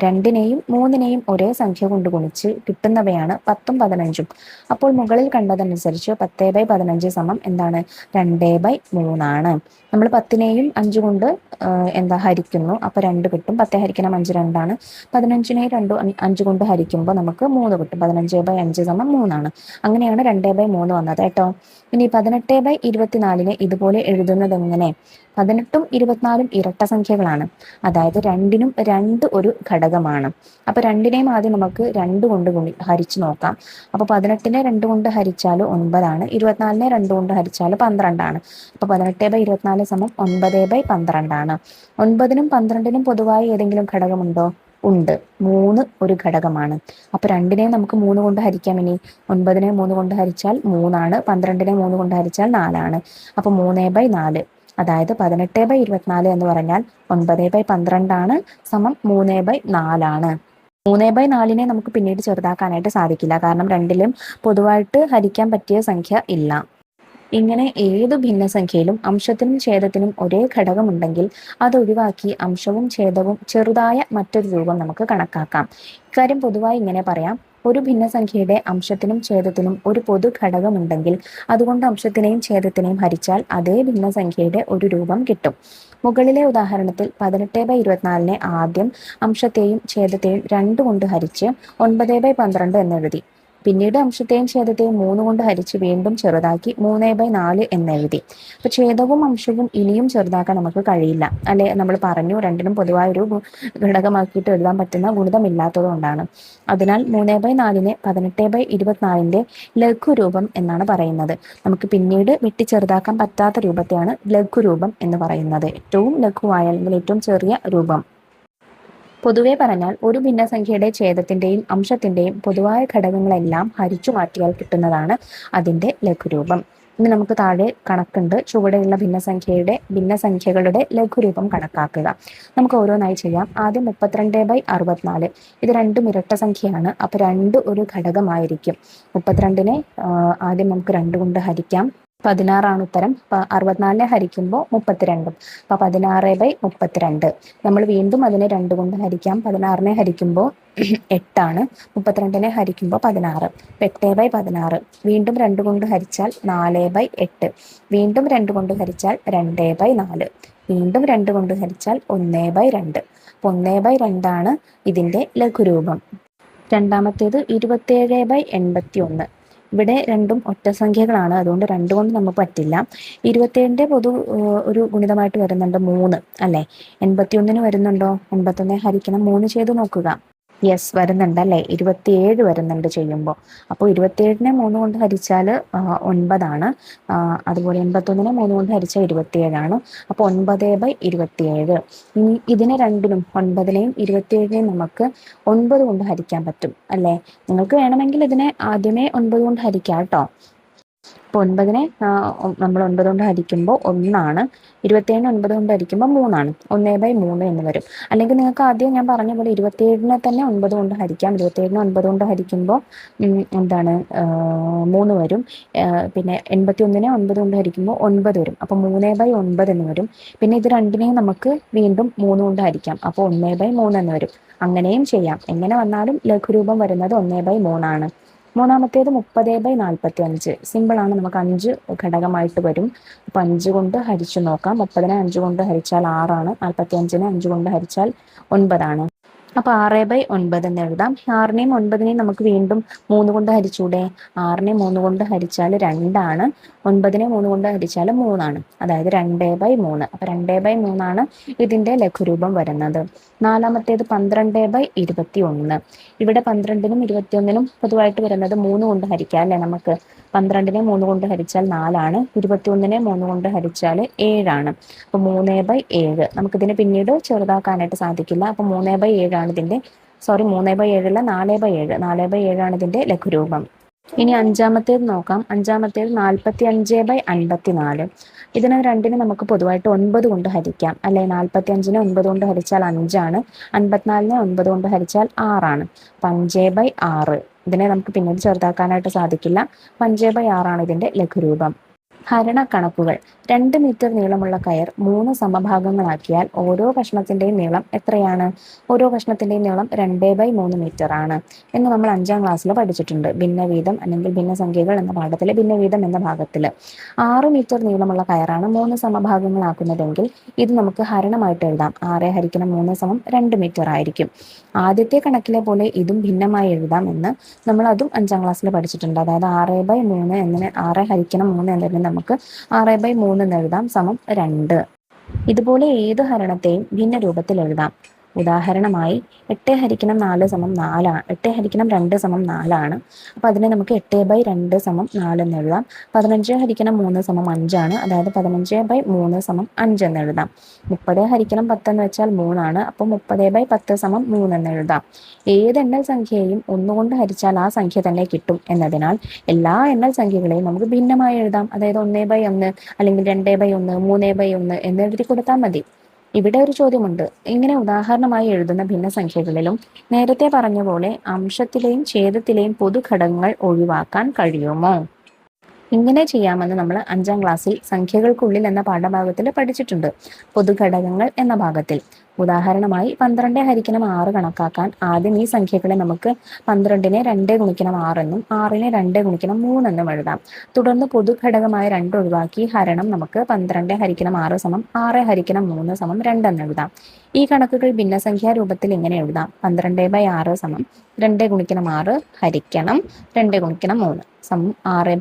2നെയും 3നെയും ഒരേ സംഖ്യ കൊണ്ട് ഗുണിച്ച് കിട്ടുന്നവയാണ് 10ഉം 15ഉം. അപ്പോൾ മുകളിൽ കണ്ടതനുസരിച്ച് 10/15 സമം എന്താണ്? 2/3 നമ്മൾ 10നെയും 5 കൊണ്ട് ഹരിക്കുന്നു. അപ്പൊ 2 കിട്ടും. 10 ഹരിക്കണം 5 2 15നെ 5 കൊണ്ട് ഹരിക്കുമ്പോൾ നമുക്ക് 3 കിട്ടും. 15/5 സമം 3 അങ്ങനെയാണ് 2/3 വന്നത് കേട്ടോ. ഇനി 18/24 ഇതുപോലെ എഴുതുന്നത് എങ്ങനെ? 18ഉം 24ഉം ഇരട്ട സംഖ്യകളാണ്. അതായത് 2നും 2 ഒരു ഘടകമാണ്. അപ്പൊ 2നെയും ആദ്യം നമുക്ക് 2 കൊണ്ട് ഹരിച്ചു നോക്കാം. അപ്പൊ 18നെ 2 കൊണ്ട് ഹരിച്ചാൽ 9 24നെ 2 കൊണ്ട് ഹരിച്ചാൽ 12 അപ്പൊ 18/24 സമം 9/12 9നും 12നും പൊതുവായി ഏതെങ്കിലും ഘടകമുണ്ടോ? ഉണ്ട്. 3 ഒരു ഘടകമാണ്. അപ്പൊ 2നെ നമുക്ക് 3 കൊണ്ട് ഹരിക്കാം. ഇനി 9നെ 3 കൊണ്ട് ഹരിച്ചാൽ 3 12നെ 3 കൊണ്ട് ഹരിച്ചാൽ 4 അപ്പൊ 3/4 അതായത് 18/24 എന്ന് പറഞ്ഞാൽ 9/12 സമം 3/4 3/4നെ നമുക്ക് പിന്നീട് ചെറുതാക്കാനായിട്ട് സാധിക്കില്ല. കാരണം രണ്ടിലും പൊതുവായിട്ട് ഹരിക്കാൻ പറ്റിയ സംഖ്യ ഇല്ല. ഇങ്ങനെ ഏതു ഭിന്നസംഖ്യയിലും അംശത്തിനും ഛേദത്തിനും ഒരേ ഘടകമുണ്ടെങ്കിൽ അത് ഒഴിവാക്കി അംശവും ഛേദവും ചെറുതായ മറ്റൊരു രൂപം നമുക്ക് കണക്കാക്കാം. ഇക്കാര്യം പൊതുവായി ഇങ്ങനെ പറയാം. ഒരു ഭിന്നസംഖ്യയുടെ അംശത്തിനും ഛേദത്തിനും ഒരു പൊതു ഘടകമുണ്ടെങ്കിൽ അതുകൊണ്ട് അംശത്തിനെയും ഛേദത്തിനെയും ഹരിച്ചാൽ അതേ ഭിന്നസംഖ്യയുടെ ഒരു രൂപം കിട്ടും. മുകളിലെ ഉദാഹരണത്തിൽ 18/24നെ ആദ്യം അംശത്തെയും ഛേദത്തെയും 2 കൊണ്ട് ഹരിച്ച് 9/12 എന്നെഴുതി. പിന്നീട് അംശത്തെയും ഛേദത്തെയും 3 കൊണ്ട് ഹരിച്ച് വീണ്ടും ചെറുതാക്കി 3/4 എന്നെഴുതി. അപ്പൊ ഛേദവും അംശവും ഇനിയും ചെറുതാക്കാൻ നമുക്ക് കഴിയില്ല അല്ലെ. നമ്മൾ പറഞ്ഞു രണ്ടിനും പൊതുവായൊരു ഘടകമാക്കിയിട്ട് എഴുതാൻ പറ്റുന്ന ഗുണിതമില്ലാത്തത് കൊണ്ടാണ്. അതിനാൽ 3/4നെ 18/24ന്റെ ലഘുരൂപം എന്നാണ് പറയുന്നത്. നമുക്ക് പിന്നീട് വെട്ടി ചെറുതാക്കാൻ പറ്റാത്ത രൂപത്തെയാണ് ലഘുരൂപം എന്ന് പറയുന്നത്. ഏറ്റവും ലഘുവായ അല്ലെങ്കിൽ ഏറ്റവും ചെറിയ രൂപം. പൊതുവെ പറഞ്ഞാൽ ഒരു ഭിന്നസംഖ്യയുടെ ഛേദത്തിന്റെയും അംശത്തിന്റെയും പൊതുവായ ഘടകങ്ങളെല്ലാം ഹരിച്ചു മാറ്റിയാൽ കിട്ടുന്നതാണ് അതിന്റെ ലഘുരൂപം. ഇനി നമുക്ക് താഴെ കണക്കുണ്ട്. ചുവടെയുള്ള ഭിന്നസംഖ്യകളുടെ ലഘുരൂപം കണക്കാക്കുക. നമുക്ക് ഓരോന്നായി ചെയ്യാം. ആദ്യം 32/64 ഇത് രണ്ടും ഇരട്ട സംഖ്യയാണ്. അപ്പൊ 2 ഒരു ഘടകമായിരിക്കും. 32നെ ആദ്യം നമുക്ക് 2 കൊണ്ട് ഹരിക്കാം. 16 ഉത്തരം. 64നെ ഹരിക്കുമ്പോൾ 32. അപ്പൊ 16/32 നമ്മൾ വീണ്ടും അതിനെ 2 കൊണ്ട് ഹരിക്കാം. 16നെ ഹരിക്കുമ്പോൾ 8 32നെ ഹരിക്കുമ്പോൾ 16. 8/16 വീണ്ടും 2 കൊണ്ട് ഹരിച്ചാൽ 4/8 വീണ്ടും 2 കൊണ്ട് ഹരിച്ചാൽ 2/4 വീണ്ടും 2 കൊണ്ട് ഹരിച്ചാൽ 1/2. 1/2 ഇതിന്റെ ലഘുരൂപം. രണ്ടാമത്തേത് 27/81 ഇവിടെ രണ്ടും ഒറ്റ സംഖ്യകളാണ്. അതുകൊണ്ട് 2 കൊണ്ട് നമുക്ക് പറ്റില്ല. 27ന്റെ പൊതു ഒരു ഗുണിതമായിട്ട് വരുന്നുണ്ട് 3 അല്ലെ. 81ന് വരുന്നുണ്ടോ? 81 ഹരിക്കണം 3 ചെയ്ത് നോക്കുക. യെസ് വരുന്നുണ്ട് അല്ലേ. 27 വരുന്നുണ്ട് ചെയ്യുമ്പോൾ. അപ്പോൾ 27നെ 3 കൊണ്ട് ഹരിച്ചാൽ 9. അതുപോലെ 81നെ 3 കൊണ്ട് ഹരിച്ചാൽ 27. അപ്പോൾ 9/27. ഇനി ഇതിനെ രണ്ടിനും 9നെയും 27നെയും നമുക്ക് 9 കൊണ്ട് ഹരിക്കാൻ പറ്റും അല്ലേ. നിങ്ങൾക്ക് വേണമെങ്കിൽ ഇതിനെ ആദ്യമേ 9 കൊണ്ട് ഹരിക്കാം കേട്ടോ. അപ്പോൾ 9നെ നമ്മൾ 9 കൊണ്ട് ഹരിക്കുമ്പോൾ 1. 27നെ 9 കൊണ്ട് ഹരിക്കുമ്പോൾ 3. 1/3 എന്ന് വരും. അല്ലെങ്കിൽ നിങ്ങൾക്ക് ആദ്യം ഞാൻ പറഞ്ഞ പോലെ 27നെ തന്നെ 9 കൊണ്ട് ഹരിക്കാം. 27നെ 9 കൊണ്ട് ഹരിക്കുമ്പോൾ 3 വരും. പിന്നെ 81നെ 9 കൊണ്ട് ഹരിക്കുമ്പോൾ 9 വരും. അപ്പോൾ 3/9 എന്ന് വരും. പിന്നെ ഇത് രണ്ടിനെയും നമുക്ക് വീണ്ടും 3 കൊണ്ട് ഹരിക്കാം. അപ്പോൾ 1/3 എന്ന് വരും. അങ്ങനെയും ചെയ്യാം. എങ്ങനെ വന്നാലും ലഘുരൂപം വരുന്നത് 1/3 മൂന്നാമത്തേത് 30/45 സിമ്പിളാണ്. നമുക്ക് 5 ഘടകമായിട്ട് വരും. അപ്പൊ 5 കൊണ്ട് ഹരിച്ചു നോക്കാം. 30നെ 5 കൊണ്ട് ഹരിച്ചാൽ 6. 45നെ 5 കൊണ്ട് ഹരിച്ചാൽ 9. അപ്പൊ 6/9 എന്ന് എഴുതാം. 6നെയും 9നെയും നമുക്ക് വീണ്ടും 3 കൊണ്ട് ഹരിച്ചൂടെ? 6നെ 3 കൊണ്ട് ഹരിച്ചാൽ 2. 9നെ 3 കൊണ്ട് ഹരിച്ചാൽ 3. അതായത് 2/3. അപ്പൊ 2/3 ഇതിന്റെ ലഘുരൂപം വരുന്നത്. നാലാമത്തേത് 12/21. ഇവിടെ 12നും 21നും പൊതുവായിട്ട് വരുന്നത് 3 കൊണ്ട് ഹരിക്കാം അല്ലെ. നമുക്ക് 12നെ 3 കൊണ്ട് ഹരിച്ചാൽ 4. 21നെ 3 കൊണ്ട് ഹരിച്ചാൽ 7. അപ്പൊ 3/7. നമുക്കിതിനെ പിന്നീട് ചെറുതാക്കാനായിട്ട് സാധിക്കില്ല. അപ്പൊ 3/7 ഇതിന്റെ 3/7 അല്ല 4/7. 4/7 ഇതിന്റെ ലഘുരൂപം. ഇനി അഞ്ചാമത്തേത് നോക്കാം. അഞ്ചാമത്തേത് 45/54. ഇതിന് രണ്ടിന് നമുക്ക് പൊതുവായിട്ട് 9 കൊണ്ട് ഹരിക്കാം അല്ലെ. 45നെ 9 കൊണ്ട് ഹരിച്ചാൽ 5ആണ്. 54നെ 9 കൊണ്ട് ഹരിച്ചാൽ 6ആണ്. 5/6. ഇതിനെ നമുക്ക് പിന്നീട് ചെറുതാക്കാനായിട്ട് സാധിക്കില്ല. 5/6 ഇതിന്റെ ലഘുരൂപം. ഹരണക്കണക്കുകൾ. 2 മീറ്റർ നീളമുള്ള കയർ 3 സമഭാഗങ്ങളാക്കിയാൽ ഓരോ കഷ്ണത്തിന്റെയും നീളം എത്രയാണ്? ഓരോ കഷ്ണത്തിന്റെയും നീളം 2/3 മീറ്റർ ആണ് എന്ന് നമ്മൾ 5ാം ക്ലാസ്സിൽ പഠിച്ചിട്ടുണ്ട്. ഭിന്നവീതം അല്ലെങ്കിൽ ഭിന്നസംഖ്യകൾ എന്ന പാഠത്തിലെ ഭിന്നവീതം എന്ന ഭാഗത്തിൽ 6 മീറ്റർ നീളമുള്ള കയറാണ് 3 സമഭാഗങ്ങളാക്കുന്നതെങ്കിൽ ഇത് നമുക്ക് ഹരണമായിട്ട് എഴുതാം. 6 ഹരിക്കണം 3 = 2 മീറ്റർ ആയിരിക്കും. ആദ്യത്തെ കണക്കിലെ പോലെ ഇതും ഭിന്നമായി എഴുതാം എന്ന് നമ്മൾ അതും 5ാം ക്ലാസ്സിൽ പഠിച്ചിട്ടുണ്ട്. അതായത് 6/3 എന്നതിന് 6 ഹരിക്കണം 3 എന്നതിന് നമുക്ക് 6/3 എന്ന് എഴുതാം = 2. ഇതുപോലെ ഏത് ഹരണത്തെയും ഭിന്ന രൂപത്തിൽ എഴുതാം. ഉദാഹരണമായി 8 ഹരിക്കണം 4 = 4. 8 ഹരിക്കണം 2 = 4 ആണ്. അപ്പോൾ അതിനെ നമുക്ക് 8/2 = 4 എന്ന് എഴുതാം. 15 ഹരിക്കണം 3 = 5 ആണ്. അതായത് 15/3 = 5 എന്ന് എഴുതാം. 30 ഹരിക്കണം 10 എന്ന് വെച്ചാൽ 3 ആണ്. അപ്പോൾ 30/10 = 3 എന്ന് എഴുതാം. ഏത് എണ്ണൽ സംഖ്യയെയും 1 കൊണ്ട് ഹരിച്ചാൽ ആ സംഖ്യ തന്നെ കിട്ടും എന്നതിനാൽ എല്ലാ എണ്ണൽ സംഖ്യകളെയും നമുക്ക് ഭിന്നമായി എഴുതാം. അതായത് 1/1 അല്ലെങ്കിൽ 2/1, 3/1 എന്ന് എഴുതി കൊടുത്താൽ മതി. ഇവിടെ ഒരു ചോദ്യമുണ്ട്. ഇങ്ങനെ ഉദാഹരണമായി എഴുതുന്ന ഭിന്നസംഖ്യകളിലും നേരത്തെ പറഞ്ഞ പോലെ അംശത്തിലെയും ഛേദത്തിലെയും പൊതുഘടകങ്ങൾ ഒഴിവാക്കാൻ കഴിയുമോ? ഇങ്ങനെ ചെയ്യാമെന്ന് നമ്മൾ 5ാം ക്ലാസ്സിൽ സംഖ്യകൾക്കുള്ളിൽ എന്ന പാഠഭാഗത്തിൽ പഠിച്ചിട്ടുണ്ട്. പൊതുഘടകങ്ങൾ എന്ന ഭാഗത്തിൽ ഉദാഹരണമായി 12 ഹരിക്കണം 6 കണക്കാക്കാൻ ആദ്യം ഈ സംഖ്യകളെ നമുക്ക് 12നെ 2 ഗുണിക്കണം 6 എന്നും 6നെ 2 ഗുണിക്കണം 3 എന്നും എഴുതാം. തുടർന്ന് പൊതുഘടകമായ 2 ഒഴിവാക്കി ഹരണം നമുക്ക് 12 ഹരിക്കണം 6 = 6 ഹരിക്കണം 3 = 2 എന്ന് എഴുതാം. ഈ കണക്കുകൾ ഭിന്നസംഖ്യാ രൂപത്തിൽ ഇങ്ങനെ എഴുതാം. 12/6 = 2 ഗുണിക്കണം 6 ഹരിക്കണം 2 ഗുണിക്കണം 3 6/3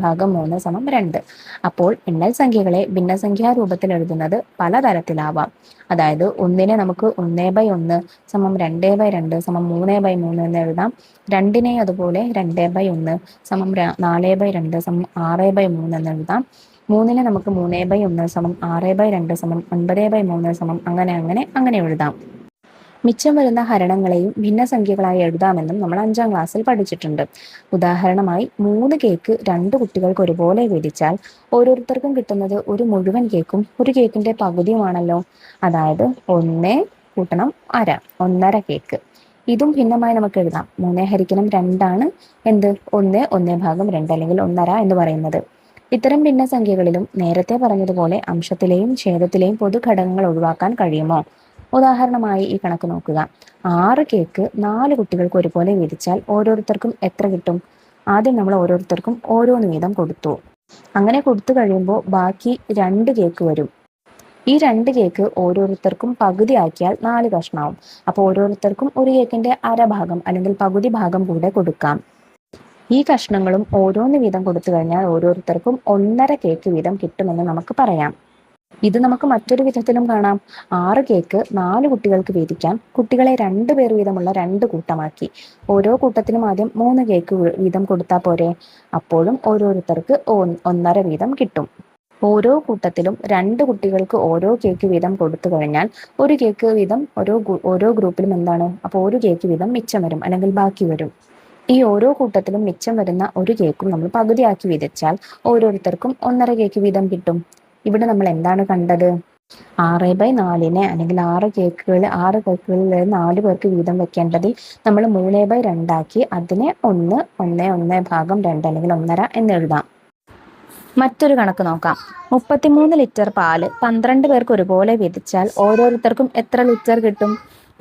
= 2. അപ്പോൾ എണ്ണൽ സംഖ്യകളെ ഭിന്നസംഖ്യാ രൂപത്തിൽ എഴുതുന്നത് പലതരത്തിലാവാം. അതായത് ഒന്നിനെ നമുക്ക് 1/1 = 2/2 = 3/3 എന്ന് എഴുതാം. 2നെ അതുപോലെ 2/1 = 4/2 = 6/3 എന്ന് എഴുതാം. 3നെ നമുക്ക് 3/1 = 6/2 = 9/3 അങ്ങനെ എഴുതാം. മിച്ചം വരുന്ന ഹരണങ്ങളെയും ഭിന്നസംഖ്യകളായി എഴുതാമെന്നും നമ്മൾ 5ാം ക്ലാസ്സിൽ പഠിച്ചിട്ടുണ്ട്. ഉദാഹരണമായി 3 കേക്ക് 2 കുട്ടികൾക്ക് ഒരുപോലെ വീതിച്ചാൽ ഓരോരുത്തർക്കും കിട്ടുന്നത് ഒരു മുഴുവൻ കേക്കും ഒരു കേക്കിന്റെ പകുതിയുമാണല്ലോ. അതായത് 1 കൂട്ടണം അര, 1/2 കേക്ക്. ഇതും ഭിന്നമായി നമുക്ക് എഴുതാം. 3 ഹരിക്കണം 2 ആണ് എന്ത് 1/2 അല്ലെങ്കിൽ 1/2 എന്ന് പറയുന്നത്. ഇത്തരം ഭിന്നസംഖ്യകളിലും നേരത്തെ പറഞ്ഞതുപോലെ അംശത്തിലെയും ഛേദത്തിലെയും പൊതുഘടകങ്ങൾ ഒഴിവാക്കാൻ കഴിയുമോ? ഉദാഹരണമായി ഈ കണക്ക് നോക്കുക. 6 കേക്ക് 4 കുട്ടികൾക്ക് ഒരുപോലെ വീതിച്ചാൽ ഓരോരുത്തർക്കും എത്ര കിട്ടും? ആദ്യം നമ്മൾ ഓരോരുത്തർക്കും ഓരോന്ന് വീതം കൊടുത്തു. അങ്ങനെ കൊടുത്തു കഴിയുമ്പോൾ ബാക്കി 2 കേക്ക് വരും. ഈ 2 കേക്ക് ഓരോരുത്തർക്കും പകുതി ആക്കിയാൽ 4 കഷ്ണമാവും. അപ്പോൾ ഓരോരുത്തർക്കും ഒരു കേക്കിന്റെ അരഭാഗം അല്ലെങ്കിൽ പകുതി ഭാഗം കൂടെ കൊടുക്കാം. ഈ കഷ്ണങ്ങളും ഓരോന്ന് വീതം കൊടുത്തു കഴിഞ്ഞാൽ ഓരോരുത്തർക്കും 1/2 കേക്ക് വീതം കിട്ടുമെന്ന് നമുക്ക് പറയാം. ഇത് നമുക്ക് മറ്റൊരു വിധത്തിലും കാണാം. 6 കേക്ക് 4 കുട്ടികൾക്ക് വീതിക്കാം. കുട്ടികളെ 2 പേർ വീതമുള്ള 2 കൂട്ടമാക്കി. ഓരോ കൂട്ടത്തിനും ആദ്യം 3 കേക്ക് വീതം കൊടുത്താൽ പോരെ? അപ്പോഴും ഓരോരുത്തർക്ക് 1/2 വീതം കിട്ടും. ഓരോ കൂട്ടത്തിലും 2 കുട്ടികൾക്ക് ഓരോ കേക്ക് വീതം കൊടുത്തു കഴിഞ്ഞാൽ ഒരു കേക്ക് വീതം ഓരോ ഗ്രൂപ്പിലും എന്താണ്? അപ്പോൾ ഒരു കേക്ക് വീതം മിച്ചം വരും അല്ലെങ്കിൽ ബാക്കി വരും. ഈ ഓരോ കൂട്ടത്തിലും മിച്ചം വരുന്ന ഒരു കേക്കും നമ്മൾ പകുതിയാക്കി വീതിച്ചാൽ ഓരോരുത്തർക്കും 1/2 കേക്ക് വീതം കിട്ടും. ഇവിടെ നമ്മൾ എന്താണ് കണ്ടത്? 6/4 അല്ലെങ്കിൽ 6 കേക്കുകളിൽ 4 പേർക്ക് വീതം വെക്കേണ്ടതിൽ നമ്മൾ 3/2 ആക്കി അതിനെ 1/2 അല്ലെങ്കിൽ 1/2 എന്ന് എഴുതാം. മറ്റൊരു കണക്ക് നോക്കാം. 33 ലിറ്റർ പാല് 12 പേർക്ക് ഒരുപോലെ വീതിച്ചാൽ ഓരോരുത്തർക്കും എത്ര ലിറ്റർ കിട്ടും?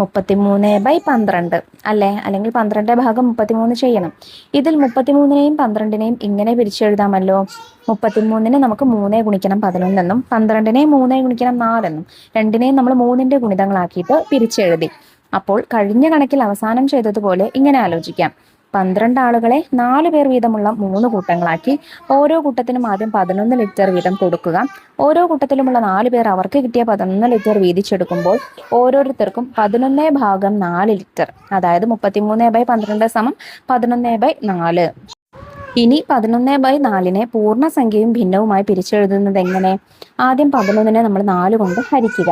33/12 അല്ലേ? അല്ലെങ്കിൽ 12/33 ചെയ്യണം. ഇതിൽ 33നെയും 12നെയും ഇങ്ങനെ പിരിച്ചെഴുതാമല്ലോ. 33നെ നമുക്ക് 3 ഗുണിക്കണം 11 എന്നും 12നെ 3 ഗുണിക്കണം 4 എന്നും 2നെയും നമ്മൾ 3ന്റെ ഗുണിതങ്ങളാക്കിയിട്ട് പിരിച്ചെഴുതി. അപ്പോൾ കഴിഞ്ഞ കണക്കിൽ അവസാനം ചെയ്തതുപോലെ ഇങ്ങനെ ആലോചിക്കാം. 12 ആളുകളെ 4 പേർ വീതമുള്ള 3 കൂട്ടങ്ങളാക്കി ഓരോ കൂട്ടത്തിനും ആദ്യം 11 ലിറ്റർ വീതം കൊടുക്കുക. ഓരോ കൂട്ടത്തിലുമുള്ള 4 പേർ അവർക്ക് കിട്ടിയ 11 ലിറ്റർ വീതിച്ചെടുക്കുമ്പോൾ ഓരോരുത്തർക്കും 11/4 ലിറ്റർ, അതായത് 33/12 = 11/4. ഇനി 11/4നെ പൂർണ്ണസംഖ്യയും ഭിന്നവുമായി പിരിച്ചെഴുതുന്നത് എങ്ങനെ? ആദ്യം 11നെ നമ്മൾ 4 കൊണ്ട് ഹരിക്കുക.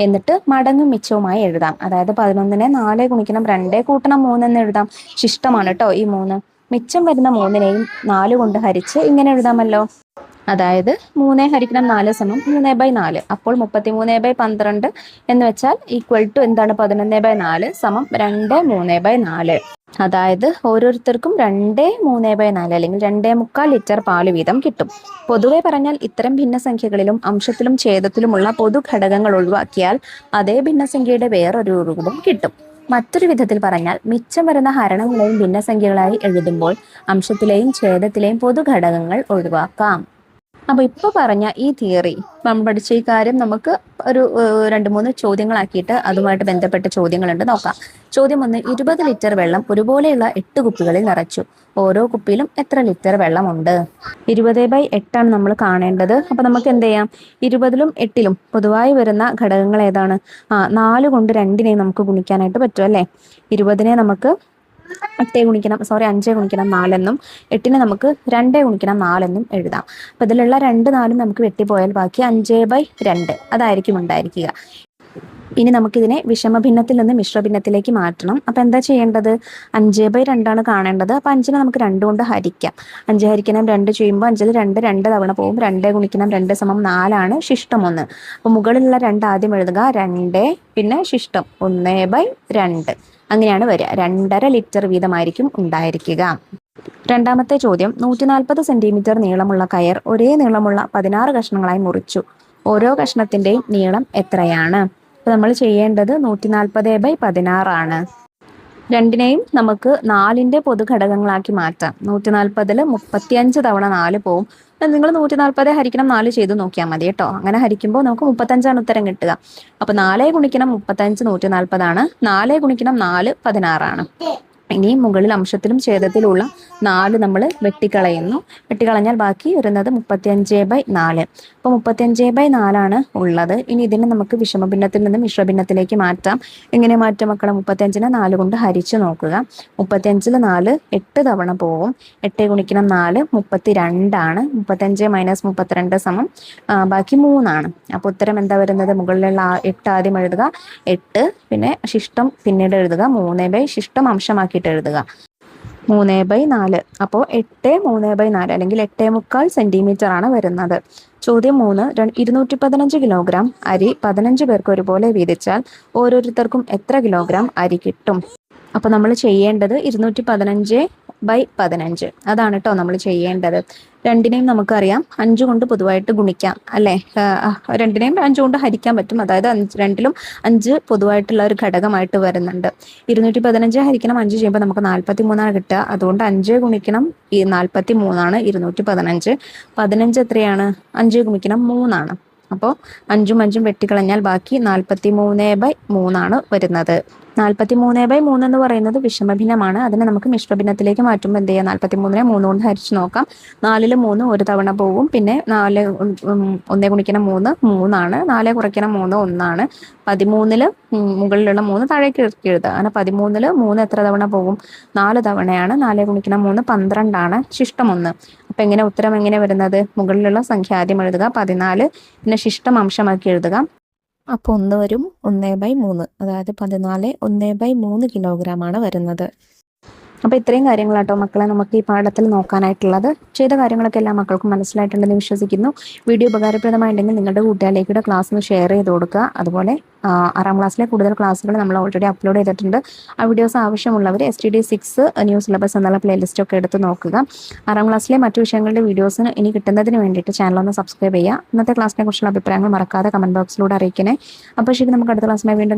എന്നിട്ട് മടങ്ങും മിച്ചവുമായി എഴുതാം. അതായത് 11നെ 4 ഗുണിക്കണം 2 കൂട്ടണം 3 എന്ന് എഴുതാം. ശിഷ്ടമാണ് കേട്ടോ ഈ 3. മിച്ചം വരുന്ന 3നെയും 4 കൊണ്ട് ഹരിച്ച് ഇങ്ങനെ എഴുതാമല്ലോ. അതായത് 3 × 4 = 3/4. അപ്പോൾ 33/12 എന്ന് വെച്ചാൽ ഈക്വൽ ടു എന്താണ്? 11/4 സമം 2/3/4. അതായത് ഓരോരുത്തർക്കും 2/3/4 അല്ലെങ്കിൽ 2.25 ലിറ്റർ പാല് വീതം കിട്ടും. പൊതുവെ പറഞ്ഞാൽ ഇത്തരം ഭിന്നസംഖ്യകളിലും അംശത്തിലും ഛേദത്തിലുമുള്ള പൊതുഘടകങ്ങൾ ഒഴിവാക്കിയാൽ അതേ ഭിന്നസംഖ്യയുടെ വേറൊരു രൂപം കിട്ടും. മറ്റൊരു വിധത്തിൽ പറഞ്ഞാൽ മിച്ചം വരുന്ന ഹരണങ്ങളെയും ഭിന്നസംഖ്യകളായി എഴുതുമ്പോൾ അംശത്തിലെയും ഛേദത്തിലെയും പൊതുഘടകങ്ങൾ ഒഴിവാക്കാം. അപ്പോൾ ഇപ്പോൾ പറഞ്ഞ ഈ തിയറി നമ്മൾ പഠിച്ച ഈ കാര്യം നമുക്ക് ഒരു 2-3 ചോദ്യങ്ങളാക്കിയിട്ട് അതുമായിട്ട് ബന്ധപ്പെട്ട ചോദ്യങ്ങളുണ്ട്, നോക്കാം. ചോദ്യം 1: 20 ലിറ്റർ വെള്ളം ഒരുപോലെയുള്ള 8 കുപ്പികളിൽ നിറച്ചു. ഓരോ കുപ്പിയിലും എത്ര ലിറ്റർ വെള്ളമുണ്ട്? 20/8 നമ്മൾ കാണേണ്ടത്. അപ്പോൾ നമുക്ക് എന്ത് ചെയ്യാം? 20ലും 8ലും പൊതുവായി വരുന്ന ഘടകങ്ങൾ ഏതാണ്? 4 കൊണ്ട് 2നെ നമുക്ക് ഗുണിക്കാനായിട്ട് പറ്റും അല്ലേ? 20നെ നമുക്ക് 5 × 4 എന്നും 8നെ നമുക്ക് 2 × 4 എന്നും എഴുതാം. അപ്പോൾ ഇതിലുള്ള 2 4 നമുക്ക് വെട്ടിപ്പോയാൽ ബാക്കി 5/2 അതായിരിക്കും ഉണ്ടായിരിക്കുക. ഇനി നമുക്കിതിനെ വിഷമഭിന്നത്തിൽ നിന്ന് മിശ്രഭിന്നത്തിലേക്ക് മാറ്റണം. അപ്പോൾ എന്താ ചെയ്യേണ്ടത്? 5/2 കാണേണ്ടത്. അപ്പോൾ 5നെ നമുക്ക് 2 കൊണ്ട് ഹരിക്കാം. 5 ഹരിക്കണം 2 ചെയ്യുമ്പോൾ 5ൽ 2 2 തവണ പോകും. 2 × 2 = 4 ആണ്. ശിഷ്ടം 1. അപ്പോൾ മുകളിലുള്ള 2 ആദ്യം എഴുതുക. 2 പിന്നെ ശിഷ്ടം 1/2 അങ്ങനെയാണ് വരിക. 2.5 ലിറ്റർ വീതമായിരിക്കും ഉണ്ടായിരിക്കുക. രണ്ടാമത്തെ ചോദ്യം: 140 സെന്റിമീറ്റർ നീളമുള്ള കയർ ഒരേ നീളമുള്ള 16 കഷ്ണങ്ങളായി മുറിച്ചു. ഓരോ കഷ്ണത്തിന്റെയും നീളം എത്രയാണ്? അപ്പോൾ നമ്മൾ ചെയ്യേണ്ടത് 140/16 ആണ്. രണ്ടിനെയും നമുക്ക് 4ന്റെ പൊതുഘടകങ്ങളാക്കി മാറ്റാം. 140ൽ 35 തവണ 4 പോവും. നിങ്ങൾ 140 ഹരിക്കണം 4 ചെയ്ത് നോക്കിയാൽ മതി കേട്ടോ. അങ്ങനെ ഹരിക്കുമ്പോൾ നമുക്ക് 35 ഉത്തരം കിട്ടുക. അപ്പോൾ 4 × 35 140 ആണ്. 4 × 4 16 ആണ്. ഇനി മുകളിൽ അംശത്തിലും ഛേദത്തിലുള്ള 4 നമ്മൾ വെട്ടിക്കളയുന്നു. വെട്ടിക്കളഞ്ഞാൽ ബാക്കി വരുന്നത് 35/4. അപ്പോൾ 35/4 ആണ് ഉള്ളത്. ഇനി ഇതിനെ നമുക്ക് വിഷമഭിന്നത്തിൽ നിന്ന് മിശ്രഭിന്നത്തിലേക്ക് മാറ്റാം. എങ്ങനെ മാറ്റാം മക്കളെ? 35നെ 4 കൊണ്ട് ഹരിച്ചു നോക്കുക. 35ൽ 4 8 തവണ പോവും. 8 × 4 32 ആണ്. 35 - 32 ബാക്കി 3 ആണ്. അപ്പോൾ ഉത്തരം എന്താ വരുന്നത്? മുകളിലുള്ള 8 ആദ്യം എഴുതുക. 8 പിന്നെ ശിഷ്ടം പിന്നീട് എഴുതുക. 3 ശിഷ്ടം അംശമാക്കി എഴുതുക. 3/4. അപ്പോൾ 8 3/4 അല്ലെങ്കിൽ 8.25 സെന്റിമീറ്റർ ആണ് വരുന്നത്. ചോദ്യം 3: 215 കിലോഗ്രാം അരി 15 പേർക്ക് ഒരുപോലെ വീതിച്ചാൽ ഓരോരുത്തർക്കും എത്ര കിലോഗ്രാം അരി കിട്ടും? അപ്പോൾ നമ്മൾ ചെയ്യേണ്ടത് 215/15 അതാണ് കേട്ടോ നമ്മൾ ചെയ്യേണ്ടത്. രണ്ടിനെയും നമുക്കറിയാം 5 കൊണ്ട് പൊതുവായിട്ട് ഗുണിക്കാം അല്ലേ? രണ്ടിനെയും 5 കൊണ്ട് ഹരിക്കാൻ പറ്റും. അതായത് രണ്ടിലും 5 പൊതുവായിട്ടുള്ള ഒരു ഘടകമായിട്ട് വരുന്നുണ്ട്. 215 ഹരിക്കണം 5 ചെയ്യുമ്പോൾ നമുക്ക് 43 കിട്ടുക. അതുകൊണ്ട് 5 ഗുണിക്കണം 43 215. 15 എത്രയാണ്? 5 ഗുണിക്കണം 3 അപ്പോൾ 5ഉം 5ഉം വെട്ടിക്കളഞ്ഞാൽ ബാക്കി 43/3 വരുന്നത്. 43/3 എന്ന് പറയുന്നത് വിഷമഭിന്നമാണ്. അതിനെ നമുക്ക് മിശ്രഭിന്നത്തിലേക്ക് മാറ്റുമ്പോൾ എന്ത് ചെയ്യാം? 43നെ 3 കൊണ്ട് ഹരിച്ചു നോക്കാം. 4ൽ 3 ഒരു തവണ പോവും. പിന്നെ 1 × 3 3 ആണ്. 4 × 3 1 ആണ്. 13ൽ മുകളിലുള്ള 3 താഴേക്ക് ഇറക്കി എഴുതുക. അങ്ങനെ 13ൽ 3 എത്ര തവണ പോകും? 4 തവണയാണ്. 4 × 3 12 ആണ്. ശിഷ്ടം 1. അപ്പം എങ്ങനെ ഉത്തരം എങ്ങനെ വരുന്നത്? മുകളിലുള്ള സംഖ്യ ആദ്യം എഴുതുക. 14 പിന്നെ ശിഷ്ടം അംശമാക്കി എഴുതുക. അപ്പോൾ 1 വരും. 1/3 അതായത് 14 1/3 കിലോഗ്രാം ആണ് വരുന്നത്. അപ്പോൾ ഇത്രയും കാര്യങ്ങളാട്ടോ മക്കളെ നമുക്ക് ഈ പാഠത്തിൽ നോക്കാനായിട്ടുള്ളത്. ചെയ്ത കാര്യങ്ങളൊക്കെ എല്ലാ മക്കൾക്കും മനസ്സിലായിട്ടുണ്ടെന്ന് വിശ്വസിക്കുന്നു. വീഡിയോ ഉപകാരപ്രദമായിട്ടുണ്ടെങ്കിൽ നിങ്ങളുടെ കൂട്ടുകാരിലേക്കൂടെ ക്ലാസ് ഷെയർ ചെയ്ത് കൊടുക്കുക. അതുപോലെ 6ാം ക്ലാസ്സിലെ കൂടുതൽ ക്ലാസ്സുകൾ നമ്മൾ ഓൾറെഡി അപ്ലോഡ് ചെയ്തിട്ടുണ്ട്. ആ വീഡിയോസ് ആവശ്യമുള്ളവർ STD6 ന്യൂ സിലബസ് എന്നുള്ള പ്ലേലിസ്റ്റ് ഒക്കെ എടുത്ത് നോക്കുക. 6ാം ക്ലാസ്സിലെ മറ്റു വിഷയങ്ങളുടെ വീഡിയോസിന് ഇനി കിട്ടുന്നതിന് വേണ്ടിയിട്ട് ചാനൽ ഒന്ന് സബ്സ്ക്രൈബ് ചെയ്യുക. ഇന്നത്തെ ക്ലാസ്സിനെ കുറിച്ചുള്ള അഭിപ്രായങ്ങൾ മറക്കാതെ കമന്റ് ബോക്സിലൂടെ അറിയിക്കണേ. അപ്പോൾ ശരി, നമുക്ക് അടുത്ത ക്ലാസ്സിനെ വീണ്ടും